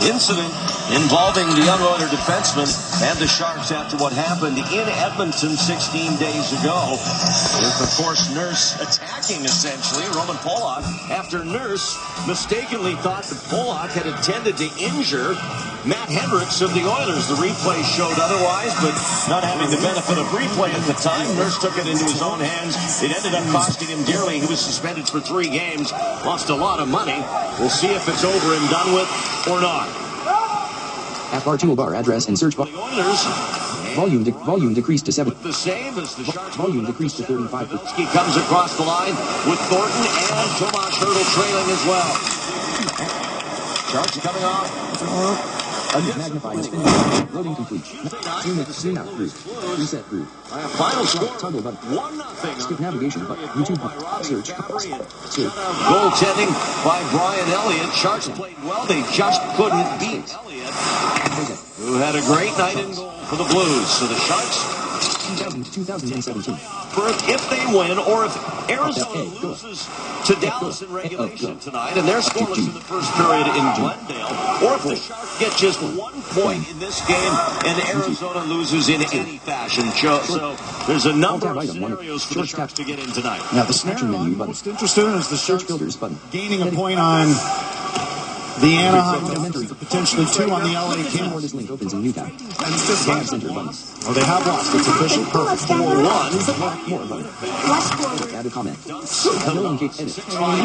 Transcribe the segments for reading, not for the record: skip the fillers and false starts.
incident involving the young Oiler defenseman and the Sharks after what happened in Edmonton 16 days ago. With, of course, Nurse attacking, essentially, Roman Polak, after Nurse mistakenly thought that Polak had intended to injure Matt Hendricks of the Oilers. The replay showed otherwise, but not having the benefit of replay at the time, Nurse took it into his own hands. It ended up costing him dearly. He was suspended for 3 games, lost a lot of money. We'll see if it's over and done with or not. Ask our toolbar address and search The Oilers volume decreased to 7. with the save as the Sharks Volume decreased to 35. He comes across the line with Thornton and Tomas Hertl trailing as well. Sharks coming off. Magnified and spinning. Loading complete. Zoom out through. Reset through. Final score, Toggle button. 1-0. Skip navigation button. YouTube button. Search. Goaltending by Brian Elliott. Sharks played well. They just couldn't beat Elliott, who had a great night in goal for the Blues. So the Sharks, 2017. if they win, or if Arizona loses to Dallas in regulation tonight, and they're scoreless in the first period in Glendale, or if the Sharks get just 1 point in this game and Arizona loses in any fashion. So there's a number of scenarios for the Sharks to get in tonight. Now, the scenario I'm most interested in is the Sharks Filters button. gaining a point on the Anaheim, potentially 2 on the LA Kings. More this link opens in new tab. Tab Center button. Oh, they have lost. It's official. Perfect. 4-1. More button. Add a comment. No one can edit.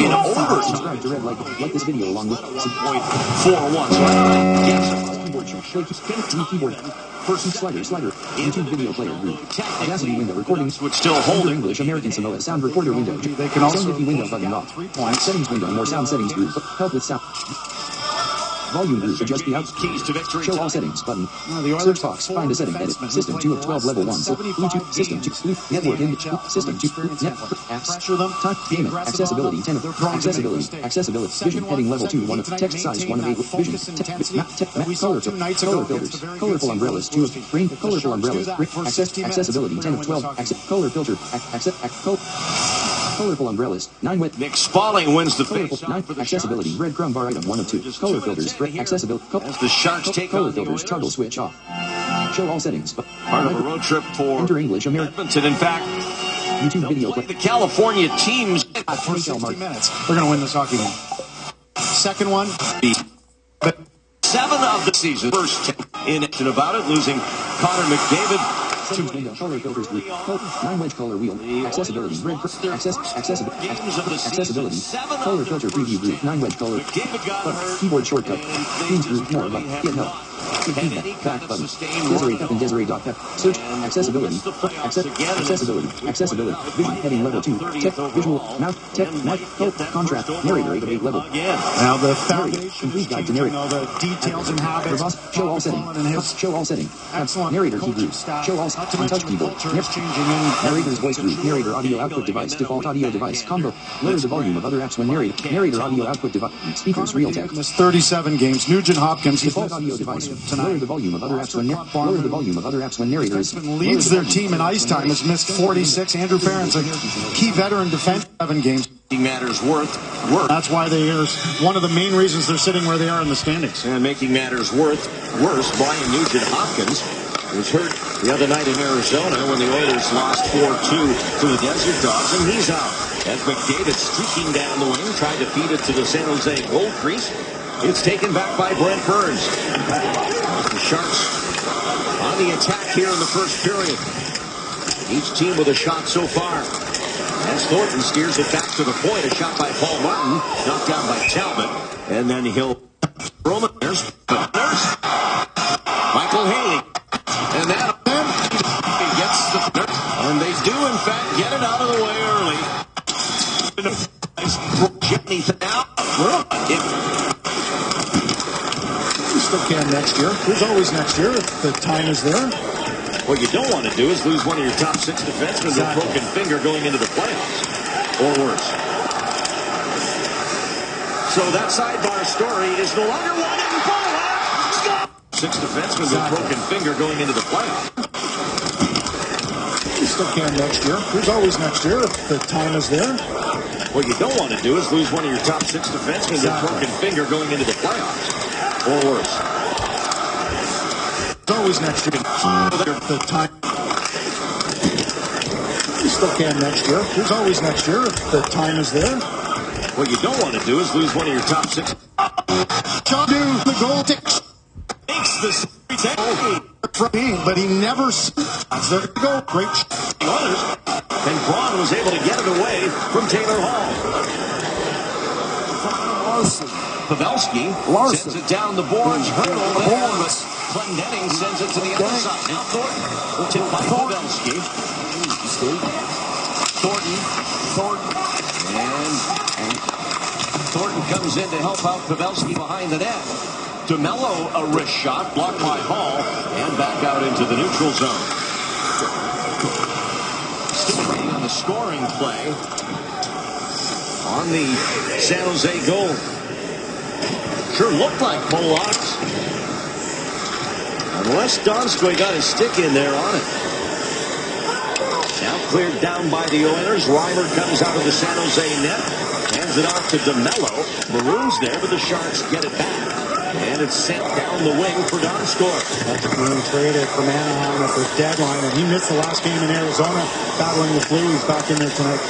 In overtime. Subscribe to Red like this video along with 4-1. So yes. keyboard check. Keyboard. First slider. YouTube video player group. Audacity window recordings. Which still holding. English American Samoa sound recorder window. They can also sound window button off. 3 points. Settings window. More sound settings group. Help with sound. Volume group. Adjust the out. Keys to victory. Show all settings button. The Oilers Search box. Find a setting. Edit. System 2 of 12 level 1. So Bluetooth. System 2. Network in. System 2. Network. Apps. Pressure them. Time. Payment. Accessibility. 10 of. Accessibility. Accessibility. Vision. Heading level 2. 1 of. Text size 1 of 8. Vision. Color filters. Colorful umbrellas 2 of. Green. Colorful umbrellas. Accessibility 10 of 12. Color filter. Colorful umbrellas 9 with. Nick Spaulding wins the Colorful face 9 for the accessibility. Sharks. Red crumb bar item 1 of 2. Color filters. Accessibility. As the Sharks take Color on the filters. Oilers. Toggle switch off. Show all settings. Part of a road trip for Enter English American. Edmonton. In fact, YouTube video play the play. California teams. For 60 minutes. They're going to win this hockey game. Second one. 7 of the season. First in action about it, losing Connor McDavid. Settings window. Color filters group. 9 wedge color wheel. Accessibility. Red. Accessibility. Color filter preview group. 9 wedge color. McDavid got hurt. Keyboard shortcut. Themes group. More button. Get help. Feedback. Back button. Desiree Pep and Desiree Dot Pep. Search. Accessibility. Accessibility. Vision. Heading level 2. Tech. Visual. Mouth. Tech. Mic. Help. Contrast. Narrator 8 of 8 level. Now the foundation. Complete guide to narrator. The details and habits. Show all setting. Show all setting. Excellent. Narrator key group. Show all on touch keyboard. Narrator's voice group. Narrator audio output device. Default audio device. Combo. Lower the volume of other apps when narrator. Narrator audio output device. Speakers. Real tech. Missed 37 games. Nugent Hopkins. Default audio device. Lower the volume of other apps when narrator is. Leads their team in ice time. Has missed 46. Andrew Barron's a key veteran defense. 7 games. Matters worth. That's why they are one of the main reasons they're sitting where they are in the standings. And making matters worse, Brian Nugent Hopkins was hurt the other night in Arizona when the Oilers lost 4-2 to the Desert Dogs, and he's out. As McDavid streaking down the wing, tried to feed it to the San Jose goal crease. It's taken back by Brent Burns. The Sharks on the attack here in the first period. Each team with a shot so far. As Thornton steers it back to the point, a shot by Paul Martin, knocked down by Talbot, and then he'll throw him. There's Michael Haley, and that he gets the and they do in fact get it out of the way early. You still can next year. There's always next year if the time is there. What you don't want to do is lose one of your top 6 defensemen with a broken finger going into the playoffs, or worse. So that sidebar story is no longer one in Polak. 6 defensemen with a broken finger going into the playoffs. You still can next year. There's always next year if the time is there. What you don't want to do is lose one of your top 6 defensemen with a broken finger going into the playoffs. or worse. It's always next year. The time. You still can next year. There's always next year if the time is there. What you don't want to do is lose one of your top 6. John do the goal takes Makes the from me, but he never. There you go. Great. the others. And Braun was able to get it away from Taylor Hall. Pavelski sends it down the boards. Hurdle there, but Clendenning sends it to the other side. Now Thornton. Tipped by Pavelski. And Thornton comes in to help out Pavelski behind the net. DeMello, a wrist shot, blocked by Hall, and back out into the neutral zone. Still waiting on the scoring play on the San Jose goal. Sure looked like Polak's. Unless Donskoy got his stick in there on it. Now cleared down by the Oilers. Reimer comes out of the San Jose net. Hands it off to DeMello. Maroon's there, but the Sharks get it back. And it's sent down the wing for Donskoy. Patrick Maroon traded from Anaheim at the deadline, and he missed the last game in Arizona battling the flu. He's back in there tonight.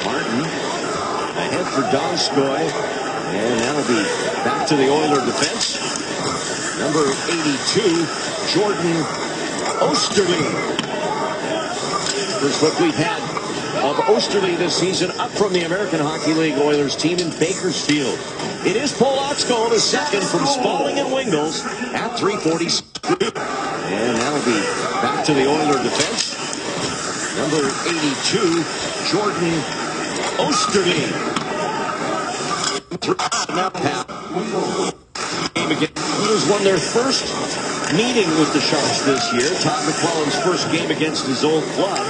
Martin ahead for Donskoy. And that'll be back to the Oiler defense. Number 82, Jordan Oesterle. First look we've had of Oesterle this season, up from the American Hockey League Oilers team in Bakersfield. It is Polak's goal, the second from Spaulding and Wingels at 3:40. And that'll be back to the Oiler defense. Number 82, Jordan Oesterle. Now Pat. Oilers won their first meeting with the Sharks this year. Todd McClellan's first game against his old club.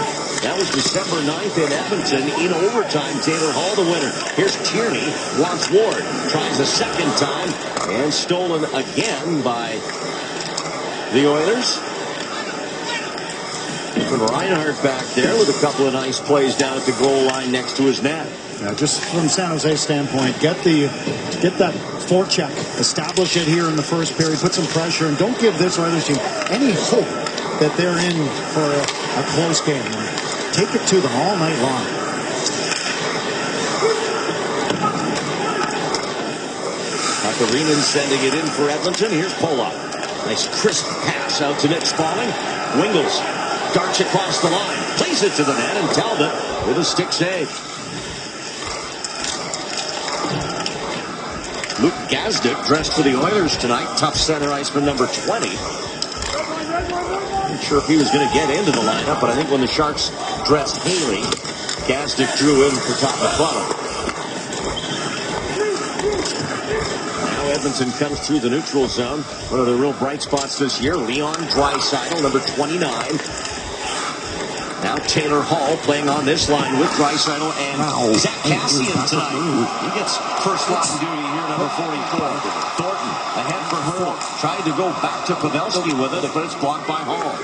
That was December 9th in Edmonton. In overtime, Taylor Hall the winner. Here's Tierney, wants Ward. Tries a second time, and stolen again by the Oilers. And Reinhart back there with a couple of nice plays down at the goal line next to his net. Yeah, just from San Jose standpoint, get that forecheck, establish it here in the first period, put some pressure, and don't give this Oilers team any hope that they're in for a close game. Take it to them all night long. Katarinen sending it in for Edmonton. Here's Polak. Nice crisp pass out to Nick Spaulding. Wingels darts across the line, plays it to the net, and Talbot with a stick save. Luke Gazdic dressed for the Oilers tonight. Tough center iceman number 20. Not sure if he was going to get into the lineup, but I think when the Sharks dressed Haley, Gazdic drew in for Todd McClellan. Now Edmonton comes through the neutral zone. One of the real bright spots this year, Leon Draisaitl, number 29. Now Taylor Hall playing on this line with Draisaitl and Zach Kassian tonight. He gets first line duty here, number 44. Thornton ahead for Hurdle. Tried to go back to Pavelski with it, but it's blocked by Hall.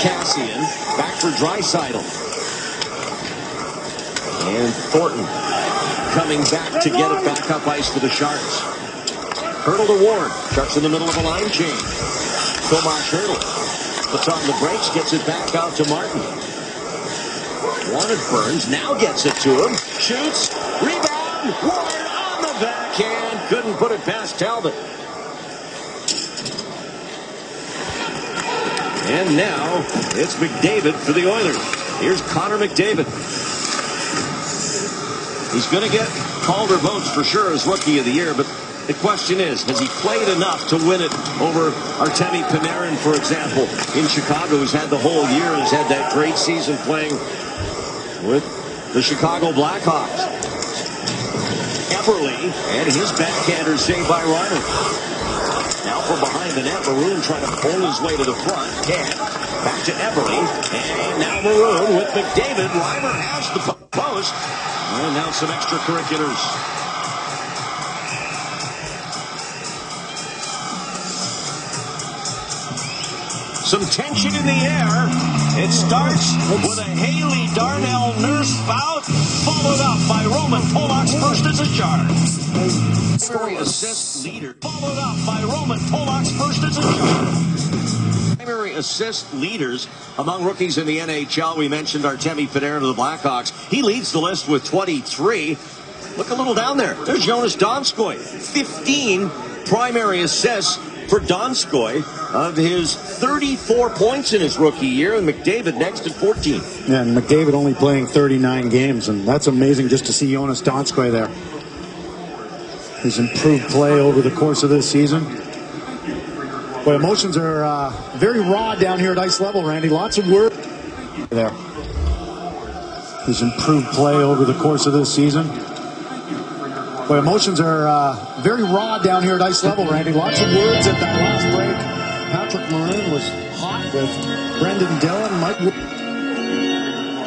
Kassian back for Draisaitl. And Thornton coming back to get it back up ice for the Sharks. Hurdle to Ward. Sharks in the middle of a line change. Tomas Hurdle puts on the brakes, gets it back out to Martin. Wanted Burns, now gets it to him. Shoots, rebound, Ward on the backhand. Couldn't put it past Talbot. And now it's McDavid for the Oilers. Here's Connor McDavid. He's going to get Calder votes for sure as Rookie of the Year, but the question is, has he played enough to win it over Artemi Panarin, for example, in Chicago, who's had the whole year, has had that great season playing with the Chicago Blackhawks. Eberle and his backhander saved by Reimer. Now from behind the net, Maroon trying to pull his way to the front. Can't. Back to Eberle. And now Maroon with McDavid. Reimer has the post. And now some extracurriculars. Some tension in the air. It starts with a Haley Darnell Nurse bout, followed up by Roman Polak's first as a charge. Primary assist leader, followed up by Roman Polak's first as a charge. Primary assist leaders among rookies in the NHL. We mentioned Artemi Panarin of the Blackhawks. He leads the list with 23. Look a little down there. There's Jan.26. 15 primary assists for Donskoy of his 34 points in his rookie year, and McDavid next at 14. Yeah, and McDavid only playing 39 games, and that's amazing just to see Jonas Donskoy there. His improved play over the course of this season. Boy, emotions are very raw down here at ice level, Randy. Lots of work there. His improved play over the course of this season. Boy, emotions are very raw down here at ice level, Randy. Lots of words at that last break. Patrick Maroon was hot with Brendan Dillon.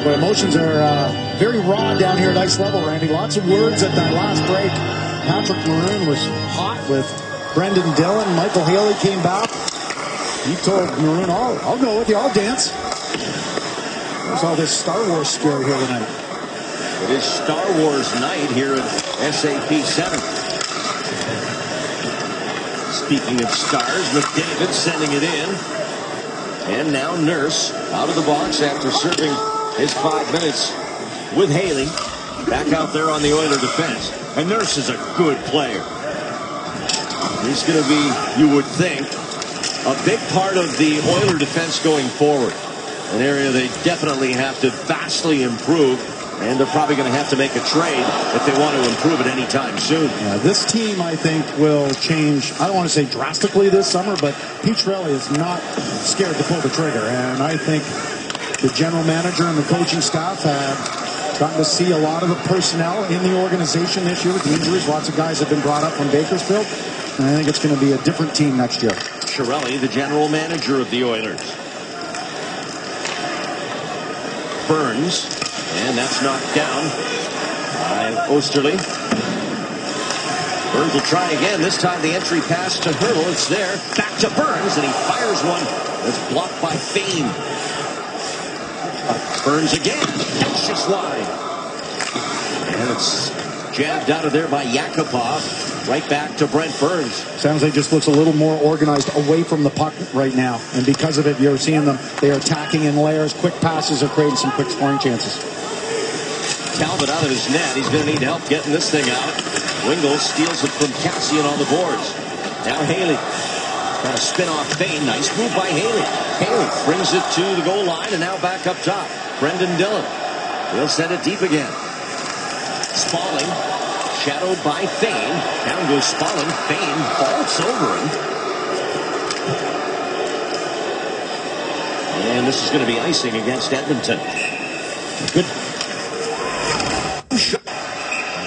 Boy, emotions are very raw down here at ice level, Randy. Lots of words at that last break. Patrick Maroon was hot with Brendan Dillon. Michael Haley came back. He told Maroon, I'll go with you. I'll dance. There's all this Star Wars spirit here tonight. It is Star Wars night here at SAP 7. Speaking of stars, McDavid sending it in. And now Nurse out of the box after serving his 5 minutes with Haley. Back out there on the Oiler defense. And Nurse is a good player. He's going to be, you would think, a big part of the Oiler defense going forward. An area they definitely have to vastly improve. And they're probably going to have to make a trade if they want to improve it anytime soon. Yeah, this team, I think, will change, I don't want to say drastically this summer, but Pietrelli is not scared to pull the trigger. And I think the general manager and the coaching staff have gotten to see a lot of the personnel in the organization this year with the injuries. Lots of guys have been brought up from Bakersfield. And I think it's going to be a different team next year. Chiarelli, the general manager of the Oilers. Burns. And that's knocked down by Osterley. Burns will try again. This time the entry pass to Hurdle. It's there. Back to Burns, and he fires one that's blocked by Fane. Burns again. That's just wide. And it's jabbed out of there by Yakupov. Right back to Brent Burns. Sounds like just looks a little more organized away from the puck right now. And because of it, you're seeing them. They are attacking in layers. Quick passes are creating some quick scoring chances. Talbot out of his net. He's going to need help getting this thing out. Wingles steals it from Cassian on the boards. Now Haley. Got a spin off Fane. Nice move by Haley. Haley brings it to the goal line and now back up top. Brendan Dillon. He'll send it deep again. Spalling. Shadowed by Fane. Down goes Spalling. Fane vaults over him. And this is going to be icing against Edmonton. Good.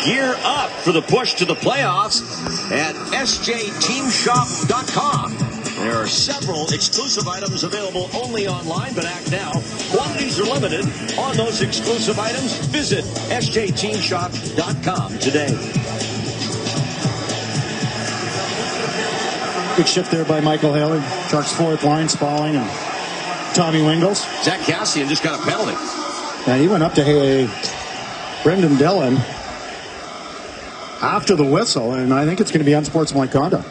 Gear up for the push to the playoffs at sjteamshop.com. There are several exclusive items available only online, but act now. Quantities are limited on those exclusive items. Visit sjteamshop.com today. Good shift there by Michael Haley. Sharks fourth line, Spalling and Tommy Wingles. Zach Cassian just got a penalty. Yeah, he went up to Brendan Dillon after the whistle, and I think it's going to be unsportsmanlike conduct.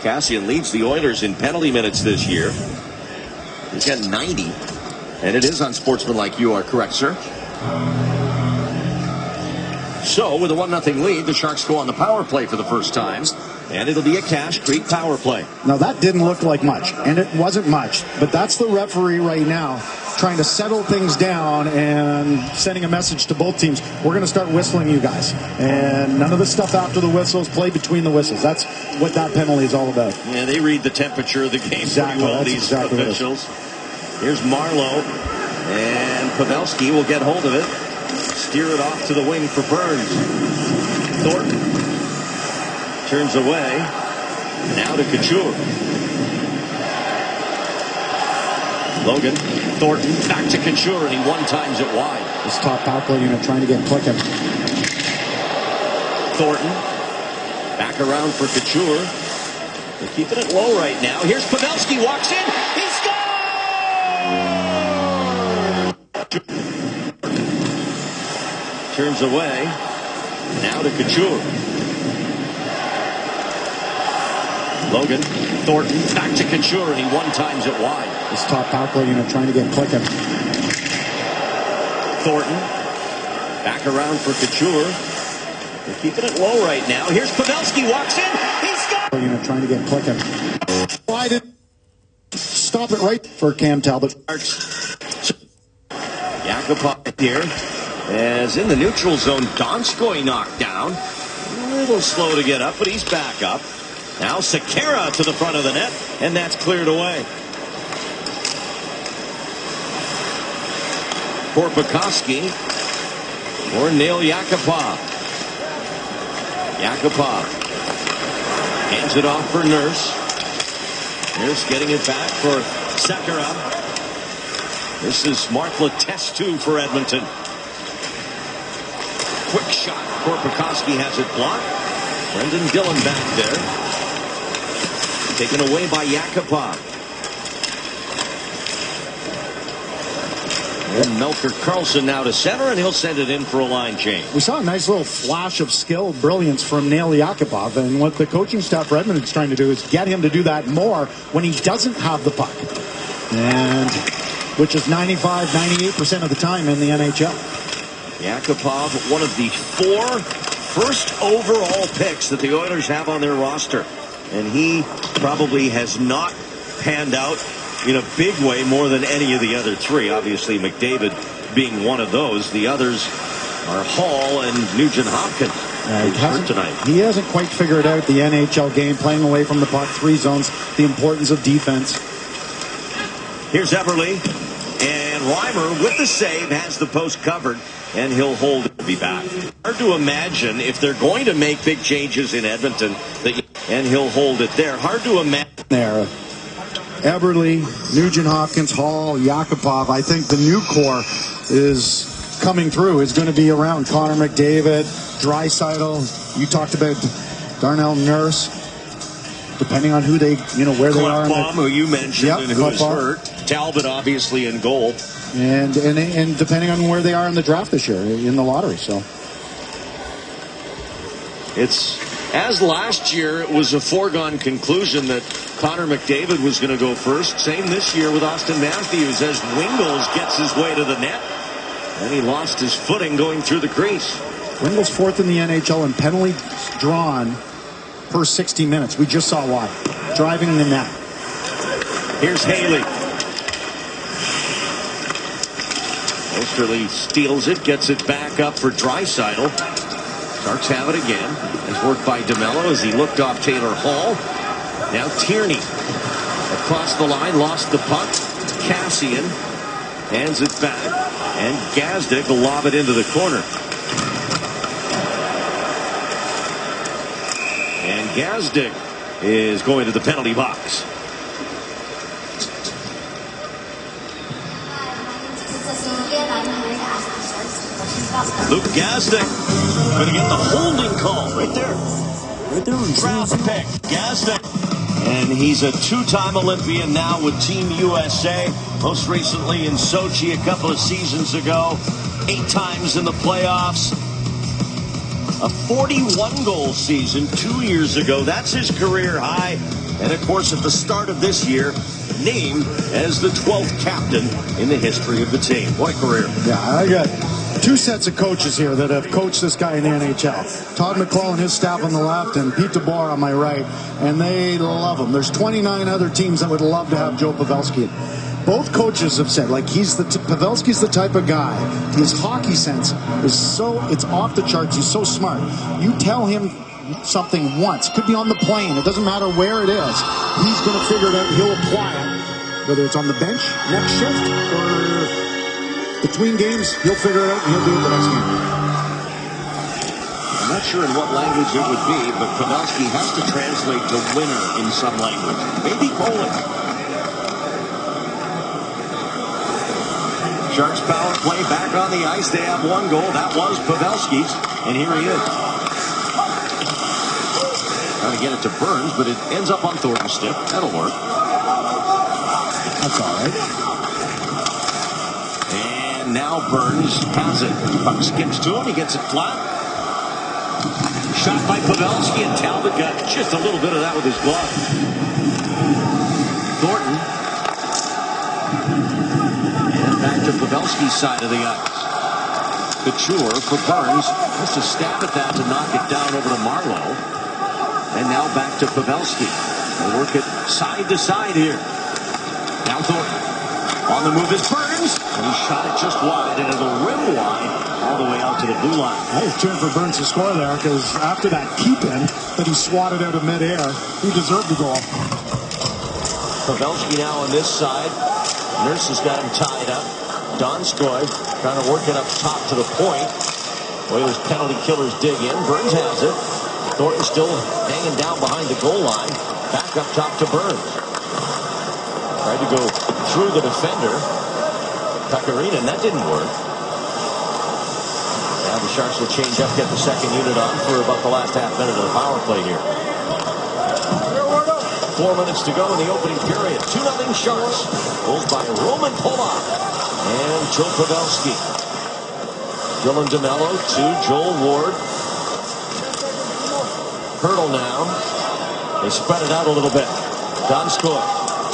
Cassian leads the Oilers in penalty minutes this year. He's got 90, and it is unsportsmanlike. You are correct, sir. So, with a 1-0 lead, the Sharks go on the power play for the first time, and it'll be a Cache Creek power play. Now, that didn't look like much, and it wasn't much, but that's the referee right now trying to settle things down and sending a message to both teams. We're going to start whistling you guys, and none of the stuff after the whistles, play between the whistles. That's what that penalty is all about. Yeah, they read the temperature of the game pretty well, these officials. Here's Marlowe, and Pavelski will get hold of it. Steer it off to the wing for Burns. Thornton turns away. Now to Couture. Logan, Thornton, back to Couture, and he one-times it wide. This top power play unit trying to get clicking. Thornton, back around for Couture. They're keeping it low right now. Here's Pavelski, walks in. He scores! Turns away. Now to Couture. Logan, Thornton, back to Couture, and he one-times it wide. This top power unit trying to get clicking. Thornton, back around for Couture. They're keeping it low right now. Here's Pavelski, walks in. He's got. Unit trying to get clicking. Why did stop it right for Cam Talbot? Yakupov here, as in the neutral zone. Donskoy knocked down. A little slow to get up, but he's back up. Now Sekera to the front of the net, and that's cleared away. Korpikoski or Nail Yakupov. Yakupov hands it off for Nurse. Nurse getting it back for Sekera. This is Mark Letestu for Edmonton. Quick shot. Korpikoski has it blocked. Brendan Dillon back there. Taken away by Yakupov. And Melker Karlsson now to center, and he'll send it in for a line change. We saw a nice little flash of skill, brilliance from Nail Yakupov, and what the coaching staff for Edmonton is trying to do is get him to do that more when he doesn't have the puck, and which is 95-98% of the time in the NHL. Yakupov, one of the 4 first overall picks that the Oilers have on their roster, and he probably has not panned out in a big way more than any of the other 3. Obviously, McDavid being one of those. The others are Hall and Nugent Hopkins. Who's hurt tonight. He hasn't quite figured out the NHL game, playing away from the puck, 3 zones, the importance of defense. Here's Everly, and Reimer with the save has the post covered, and he'll hold it to be back. Hard to imagine if they're going to make big changes in Edmonton, and he'll hold it there. Hard to imagine. There. Eberle, Nugent Hopkins, Hall, Yakupov. I think the new core is coming through. Is going to be around Connor McDavid, Draisaitl. You talked about Darnell Nurse. Depending on who they, where they are. Klefbom, who you mentioned, and who is hurt. Talbot, obviously, in goal. And depending on where they are in the draft this year, in the lottery. So it's, as last year, it was a foregone conclusion that Connor McDavid was going to go first. Same this year with Austin Matthews as Wingles gets his way to the net. And he lost his footing going through the crease. Wingles 4th in the NHL in penalties drawn per 60 minutes. We just saw why. Driving the net. Here's Haley. Osterley steals it, gets it back up for Draisaitl. Sharks have it again. Nice work by DeMello as he looked off Taylor Hall. Now Tierney across the line, lost the puck. Cassian hands it back, and Gazdic will lob it into the corner. And Gazdic is going to the penalty box. Luke Gazdic going to get the holding call right there. Right there on draft pick. Gazdic. And he's a 2-time Olympian now with Team USA. Most recently in Sochi a couple of seasons ago. 8 times in the playoffs. A 41-goal season 2 years ago. That's his career high. And, of course, at the start of this year, named as the 12th captain in the history of the team. What a career. Yeah, I got 2 sets of coaches here that have coached this guy in the NHL. Todd McCall and his staff on the left, and Pete DeBoer on my right, and they love him. There's 29 other teams that would love to have Joe Pavelski. Both coaches have said, Pavelski's the type of guy, his hockey sense is it's off the charts. He's so smart. You tell him something once, could be on the plane, it doesn't matter where it is, he's going to figure it out, he'll apply it, whether it's on the bench, next shift, or between games, he'll figure it out and he'll do it the next game. I'm not sure in what language it would be, but Pavelski has to translate the winner in some language. Maybe Polish. Sharks power play back on the ice. They have 1 goal. That was Pavelski's. And here he is. Trying to get it to Burns, but it ends up on Thornton's stick. That'll work. That's all right. And now Burns has it. Puck skips to him. He gets it flat. Shot by Pavelski, and Talbot got just a little bit of that with his glove. Thornton. And back to Pavelski's side of the ice. Couture for Burns. Just a stab at that to knock it down over to Marlowe. And now back to Pavelski. They work it side to side here. Now Thornton. On the move is Burns. And he shot it just wide, and it'll rim wide all the way out to the blue line. I was cheering for Burns to score there because after that keep-in that he swatted out of midair, he deserved the goal. Pavelski now on this side. Nurse has got him tied up. Donskoy trying to work it up top to the point. Oilers penalty killers dig in. Burns has it. Thornton still hanging down behind the goal line. Back up top to Burns. Tried to go through the defender. Pecorino, and that didn't work. Now the Sharks will change up, get the second unit on for about the last half minute of the power play here. 4 minutes to go in the opening period. 2-0 Sharks. Goals by Roman Polak and Joe Pavelski. Dylan DeMello to Joel Ward. Hurdle now. They spread it out a little bit. Donskoy,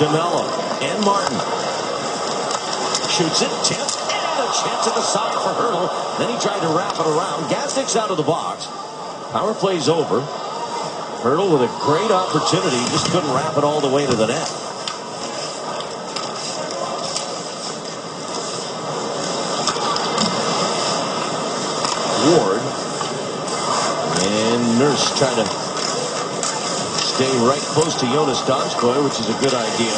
DeMello, and Martin. Shoots it, tipped, and a chance at the side for Hurdle. Then he tried to wrap it around. Gasnick's out of the box. Power play's over. Hurdle with a great opportunity. Just couldn't wrap it all the way to the net. Ward. And Nurse trying to stay right close to Jonas Donskoy, which is a good idea.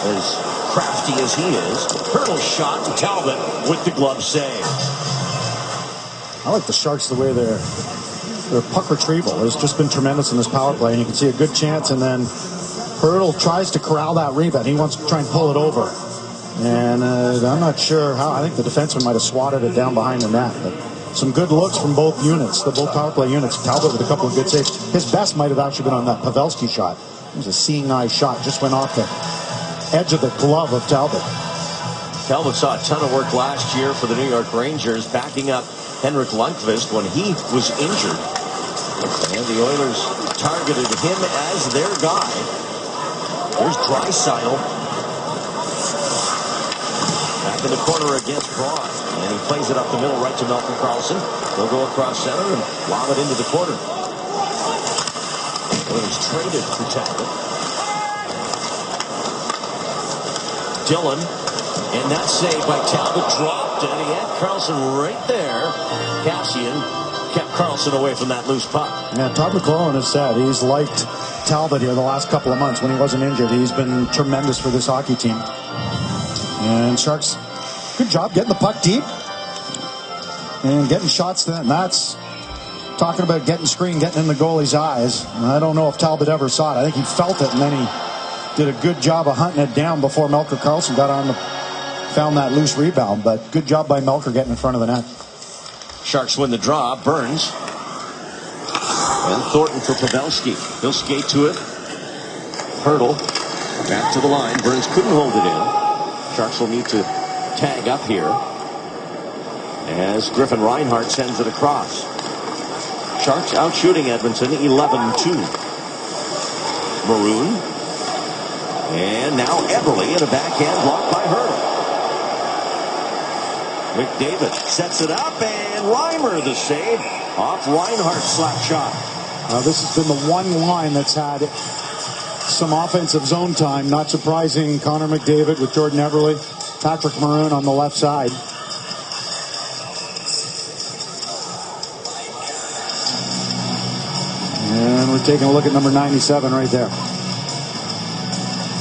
As crafty as he is. Hurdle shot, and Talbot with the glove save. I like the Sharks the way their puck retrieval has just been tremendous in this power play, and you can see a good chance, and then Hurdle tries to corral that rebound. He wants to try and pull it over, and I'm not sure how. I think the defenseman might have swatted it down behind the net, but some good looks from both units, both power play units. Talbot with a couple of good saves. His best might have actually been on that Pavelski shot. It was a seeing eye shot, just went off the edge of the glove of Talbot. Talbot saw a ton of work last year for the New York Rangers, backing up Henrik Lundqvist when he was injured. And the Oilers targeted him as their guy. There's Draisaitl. Back in the corner against Braun. And he plays it up the middle right to Malcolm Karlsson. They'll go across center and lob it into the corner. Oilers traded for Talbot. Dillon, and that save by Talbot dropped, and he had Karlsson right there. Cassian kept Karlsson away from that loose puck. Yeah, Todd McClellan has said he's liked Talbot here the last couple of months when he wasn't injured. He's been tremendous for this hockey team. And Sharks, good job getting the puck deep and getting shots to that. And that's talking about getting screen, getting in the goalie's eyes. And I don't know if Talbot ever saw it. I think he felt it, and then he did a good job of hunting it down before Melker Karlsson got on found that loose rebound. But good job by Melker getting in front of the net. Sharks win the draw. Burns. And Thornton for Pavelski. He'll skate to it. Hurdle. Back to the line. Burns couldn't hold it in. Sharks will need to tag up here as Griffin Reinhart sends it across. Sharks out shooting Edmonton 11-2. Maroon. And now Eberle in a backhand block by Hurdle. McDavid sets it up, and Reimer the save off Reinhardt's slap shot. This has been the one line that's had some offensive zone time. Not surprising, Connor McDavid with Jordan Eberle, Patrick Maroon on the left side. And we're taking a look at number 97 right there.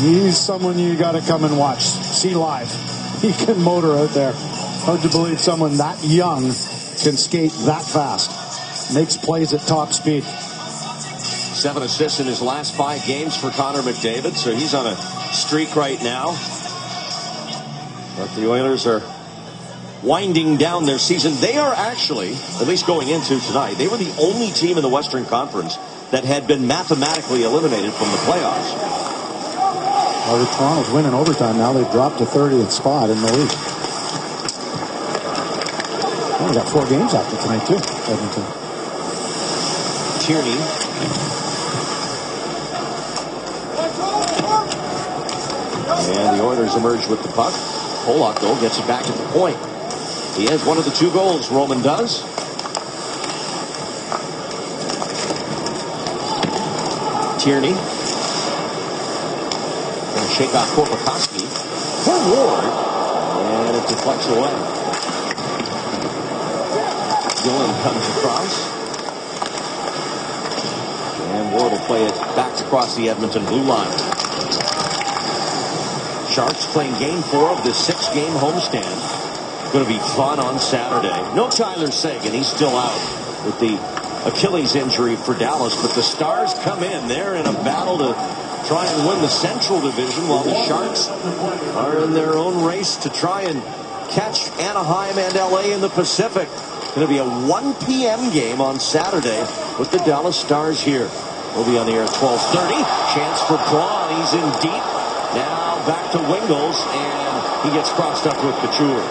He's someone you got to come and watch, see live. He can motor out there. Hard to believe someone that young can skate that fast. Makes plays at top speed. 7 assists in his last 5 games for Connor McDavid, so he's on a streak right now. But the Oilers are winding down their season. They are actually, at least going into tonight, they were the only team in the Western Conference that had been mathematically eliminated from the playoffs. Well, with Toronto's winning overtime now, they've dropped to 30th spot in the league. Oh, we got 4 games after tonight, too, Edmonton. Tierney. And the Oilers emerge with the puck. Pollock, though, gets it back at the point. He has one of the 2 goals, Roman does. Tierney. Going to shake off Korpikoski. For Ward. And it deflects away. Dillon comes across. And Ward will play it back across the Edmonton blue line. Sharks playing game 4 of this 6-game homestand. Going to be fun on Saturday. No Tyler Seguin. He's still out with the Achilles injury for Dallas. But the Stars come in. They're in a battle to try and win the Central Division while the Sharks are in their own race to try and catch Anaheim and LA in the Pacific. Going to be a 1 p.m. game on Saturday with the Dallas Stars here. We'll be on the air at 12:30. Chance for Braun. He's in deep. Now back to Wingles, and he gets crossed up with Couture.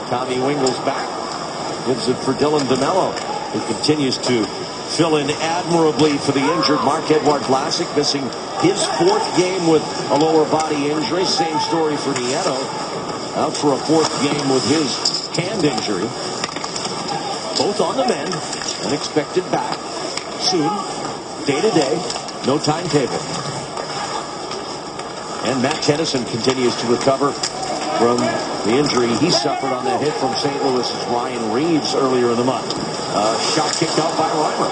Tommy Wingles back. Gives it for Dylan DeMello, who continues to fill in admirably for the injured Marc-Edouard Vlasic, missing his 4th game with a lower body injury. Same story for Nieto. Out for a 4th game with his hand injury. Both on the mend and expected back soon. Day to day, no timetable. And Matt Tennyson continues to recover from the injury he suffered on that hit from St. Louis's Ryan Reeves earlier in the month. Shot kicked out by Reimer,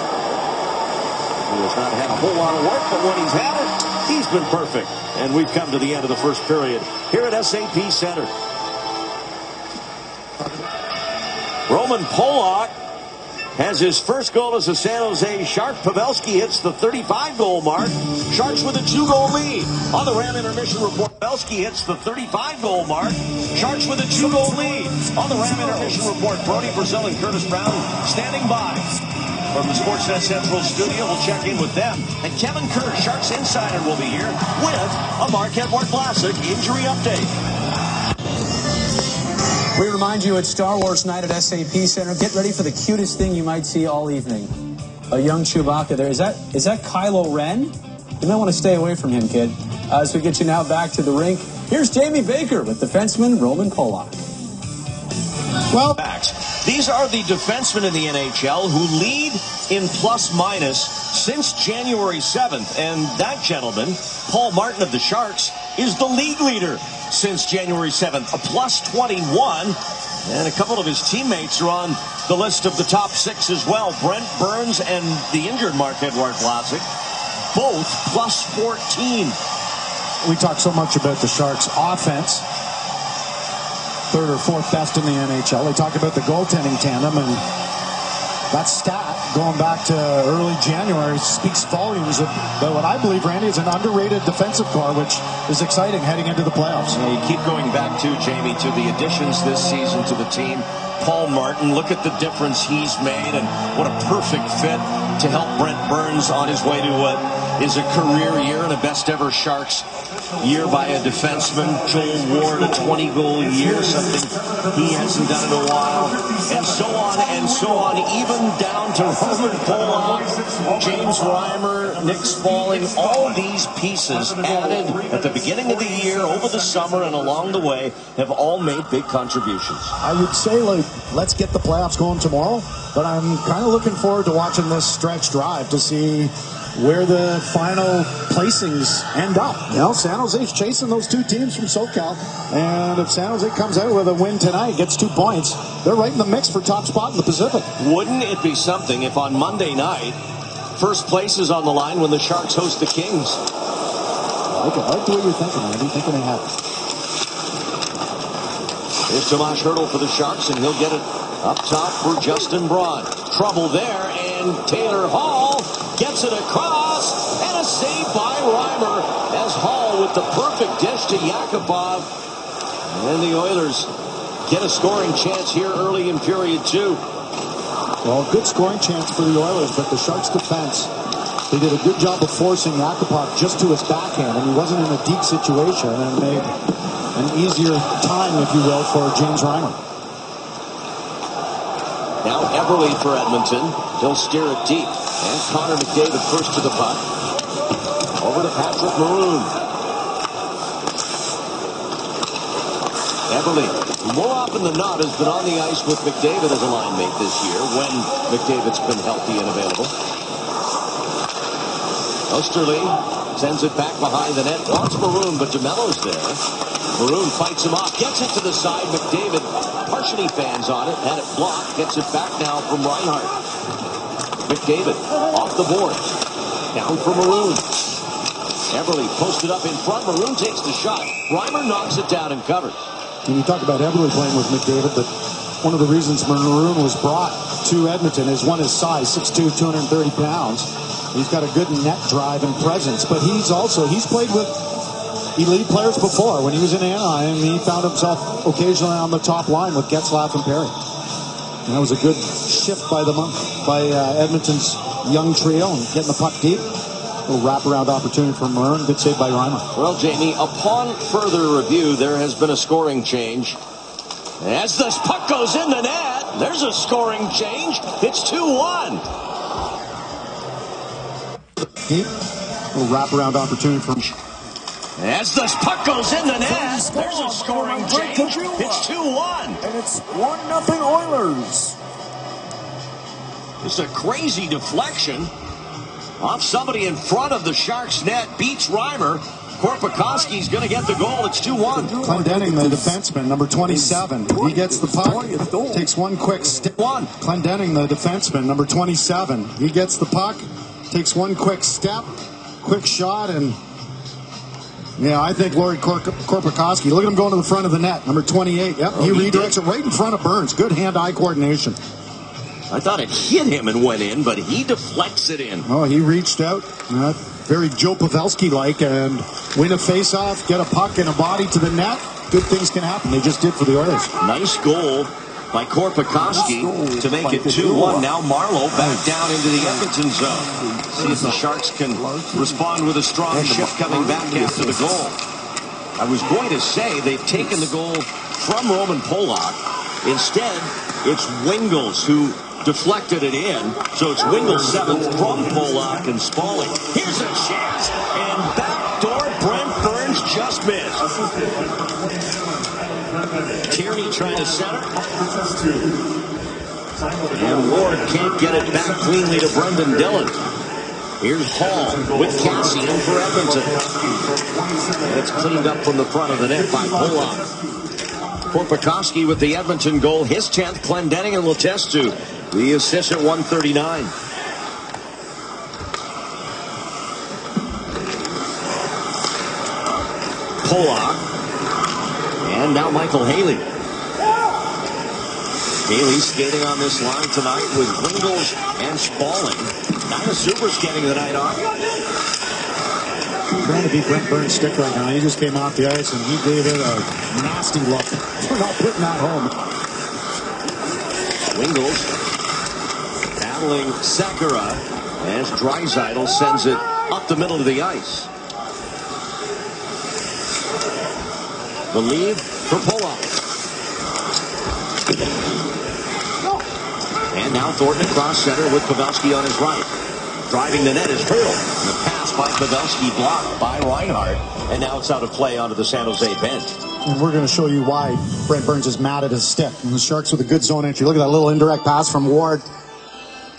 who has not had a whole lot of work, but when he's had it, he's been perfect. And we've come to the end of the first period here at SAP Center. Roman Pollock has his first goal as a San Jose Shark. Pavelski hits the 35-goal mark. Sharks with a 2-goal lead. On the Ram Intermission Report, Pavelski hits the 35-goal mark. Sharks with a 2-goal lead. On the Ram Intermission Report, Brody Brazil and Curtis Brown standing by. From the Sportsnet Central studio, we'll check in with them. And Kevin Kerr, Sharks Insider, will be here with a Marc-Edouard Vlasic injury update. We remind you at Star Wars Night at SAP Center, get ready for the cutest thing you might see all evening. A young Chewbacca there. Is that Kylo Ren? You might want to stay away from him, kid. As we get you now back to the rink, here's Jamie Baker with defenseman Roman Pollock. Well, these are the defensemen in the NHL who lead in plus-minus since January 7th. And that gentleman, Paul Martin of the Sharks, is the league leader since January 7th, a plus 21. And a couple of his teammates are on the list of the top 6 as well. Brent Burns and the injured Marc-Edouard Vlasic, both plus 14. We talk so much about the Sharks' offense. 3rd or 4th best in the NHL. They talk about the goaltending tandem, and that stat going back to early January speaks volumes about what I believe, Randy, is an underrated defensive core, which is exciting heading into the playoffs. Yeah, you keep going back to, Jamie, to the additions this season to the team. Paul Martin, look at the difference he's made, and what a perfect fit to help Brent Burns on his way to what is a career year and a best-ever Sharks year by a defenseman. Joel Ward, a 20-goal year, something he hasn't done in a while, and so on and so on, even down to Roman Pollock, James Reimer, Nick Spaulding. All these pieces added at the beginning of the year, over the summer, and along the way have all made big contributions. I would say, like, let's get the playoffs going tomorrow, but I'm kind of looking forward to watching this stretch drive to see where the final placings end up. You know, San Jose's chasing those 2 teams from SoCal, and if San Jose comes out with a win tonight, gets 2 points, they're right in the mix for top spot in the Pacific. Wouldn't it be something if on Monday night, first place is on the line when the Sharks host the Kings? I like the way you're thinking, man. You're thinking ahead. Here's Tomas Hertl for the Sharks, and he'll get it up top for Justin Braun. Trouble there, and Taylor Hall gets it across, and a save by Reimer as Hall with the perfect dish to Yakupov. And the Oilers get a scoring chance here early in period 2. Well, good scoring chance for the Oilers, but the Sharks' defense, they did a good job of forcing Yakupov just to his backhand, and he wasn't in a deep situation, and made an easier time, if you will, for James Reimer. Now Everly for Edmonton. He'll steer it deep. And Connor McDavid first to the puck. Over to Patrick Maroon. Everly, more often than not, has been on the ice with McDavid as a line mate this year when McDavid's been healthy and available. Osterley sends it back behind the net. Wants Maroon, but DeMello's there. Maroon fights him off. Gets it to the side. McDavid partially fans on it. Had it blocked. Gets it back now from Reinhart. McDavid off the board. Down for Maroon. Everly posted up in front. Maroon takes the shot. Reimer knocks it down and covers. And you talk about Everly playing with McDavid, but one of the reasons Maroon was brought to Edmonton is one, his size, 6'2", 230 pounds. He's got a good net drive and presence, but he's played with elite players before. When he was in Anaheim, he found himself occasionally on the top line with Getzlaf and Perry. And that was a good shift by Edmonton's young trio and getting the puck deep. A little wraparound opportunity for Maroon. Good save by Reimer. Well, Jamie, upon further review, there has been a scoring change. As this puck goes in the net, there's a scoring change. It's 2-1. Deep. A little wraparound opportunity for... As this puck goes in the net, there's a scoring change. It's 2-1. And it's 1-0 Oilers. It's a crazy deflection off somebody in front of the Sharks net. Beats Reimer. Korpikoski's going to get the goal. It's 2-1. Clendening, the defenseman, number 27. He gets the puck. Takes one quick step. Clendening, the defenseman, number 27. He gets the puck. Takes one quick step. Quick shot, and... yeah, I think Lori Korpikoski. Look at him going to the front of the net. Number 28. Yep, he redirects it right in front of Burns. Good hand-eye coordination. I thought it hit him and went in, but he deflects it in. Oh, he reached out. Very Joe Pavelski-like, and win a face-off, get a puck and a body to the net. Good things can happen. They just did for the Oilers. Nice goal by Korpikoski to make it 2-1. Now Marleau back down into the Edmonton zone. See if the Sharks can respond with a strong shift coming back after the goal. I was going to say they've taken the goal from Roman Polak. Instead, it's Wingels who deflected it in. So it's Wingels' seventh from Polak and Spaulding. Here's a chance, and backdoor Brent Burns just missed. Tierney trying to center. And Ward can't get it back cleanly to Brendan Dillon. Here's Hall with Cassian for Edmonton. And it's cleaned up from the front of the net by Polak. Korpikoski with the Edmonton goal, his 10th. Clendening and Letestu, the assist at 139. Polak. And now Michael Haley. Haley skating on this line tonight with Wingels and Spaulding. Nina Suber's getting the night off. Trying to beat Brent Burns' stick right now. He just came off the ice and he gave it a nasty look. We're not putting that home. Wingels battling Sakura as Draisaitl sends it up the middle of the ice. The lead for Polak. And now Thornton across center with Pavelski on his right. Driving the net is Hurdle. And the pass by Pavelski blocked by Reinhart. And now it's out of play onto the San Jose bench. And we're going to show you why Brent Burns is mad at his stick. And the Sharks with a good zone entry. Look at that little indirect pass from Ward.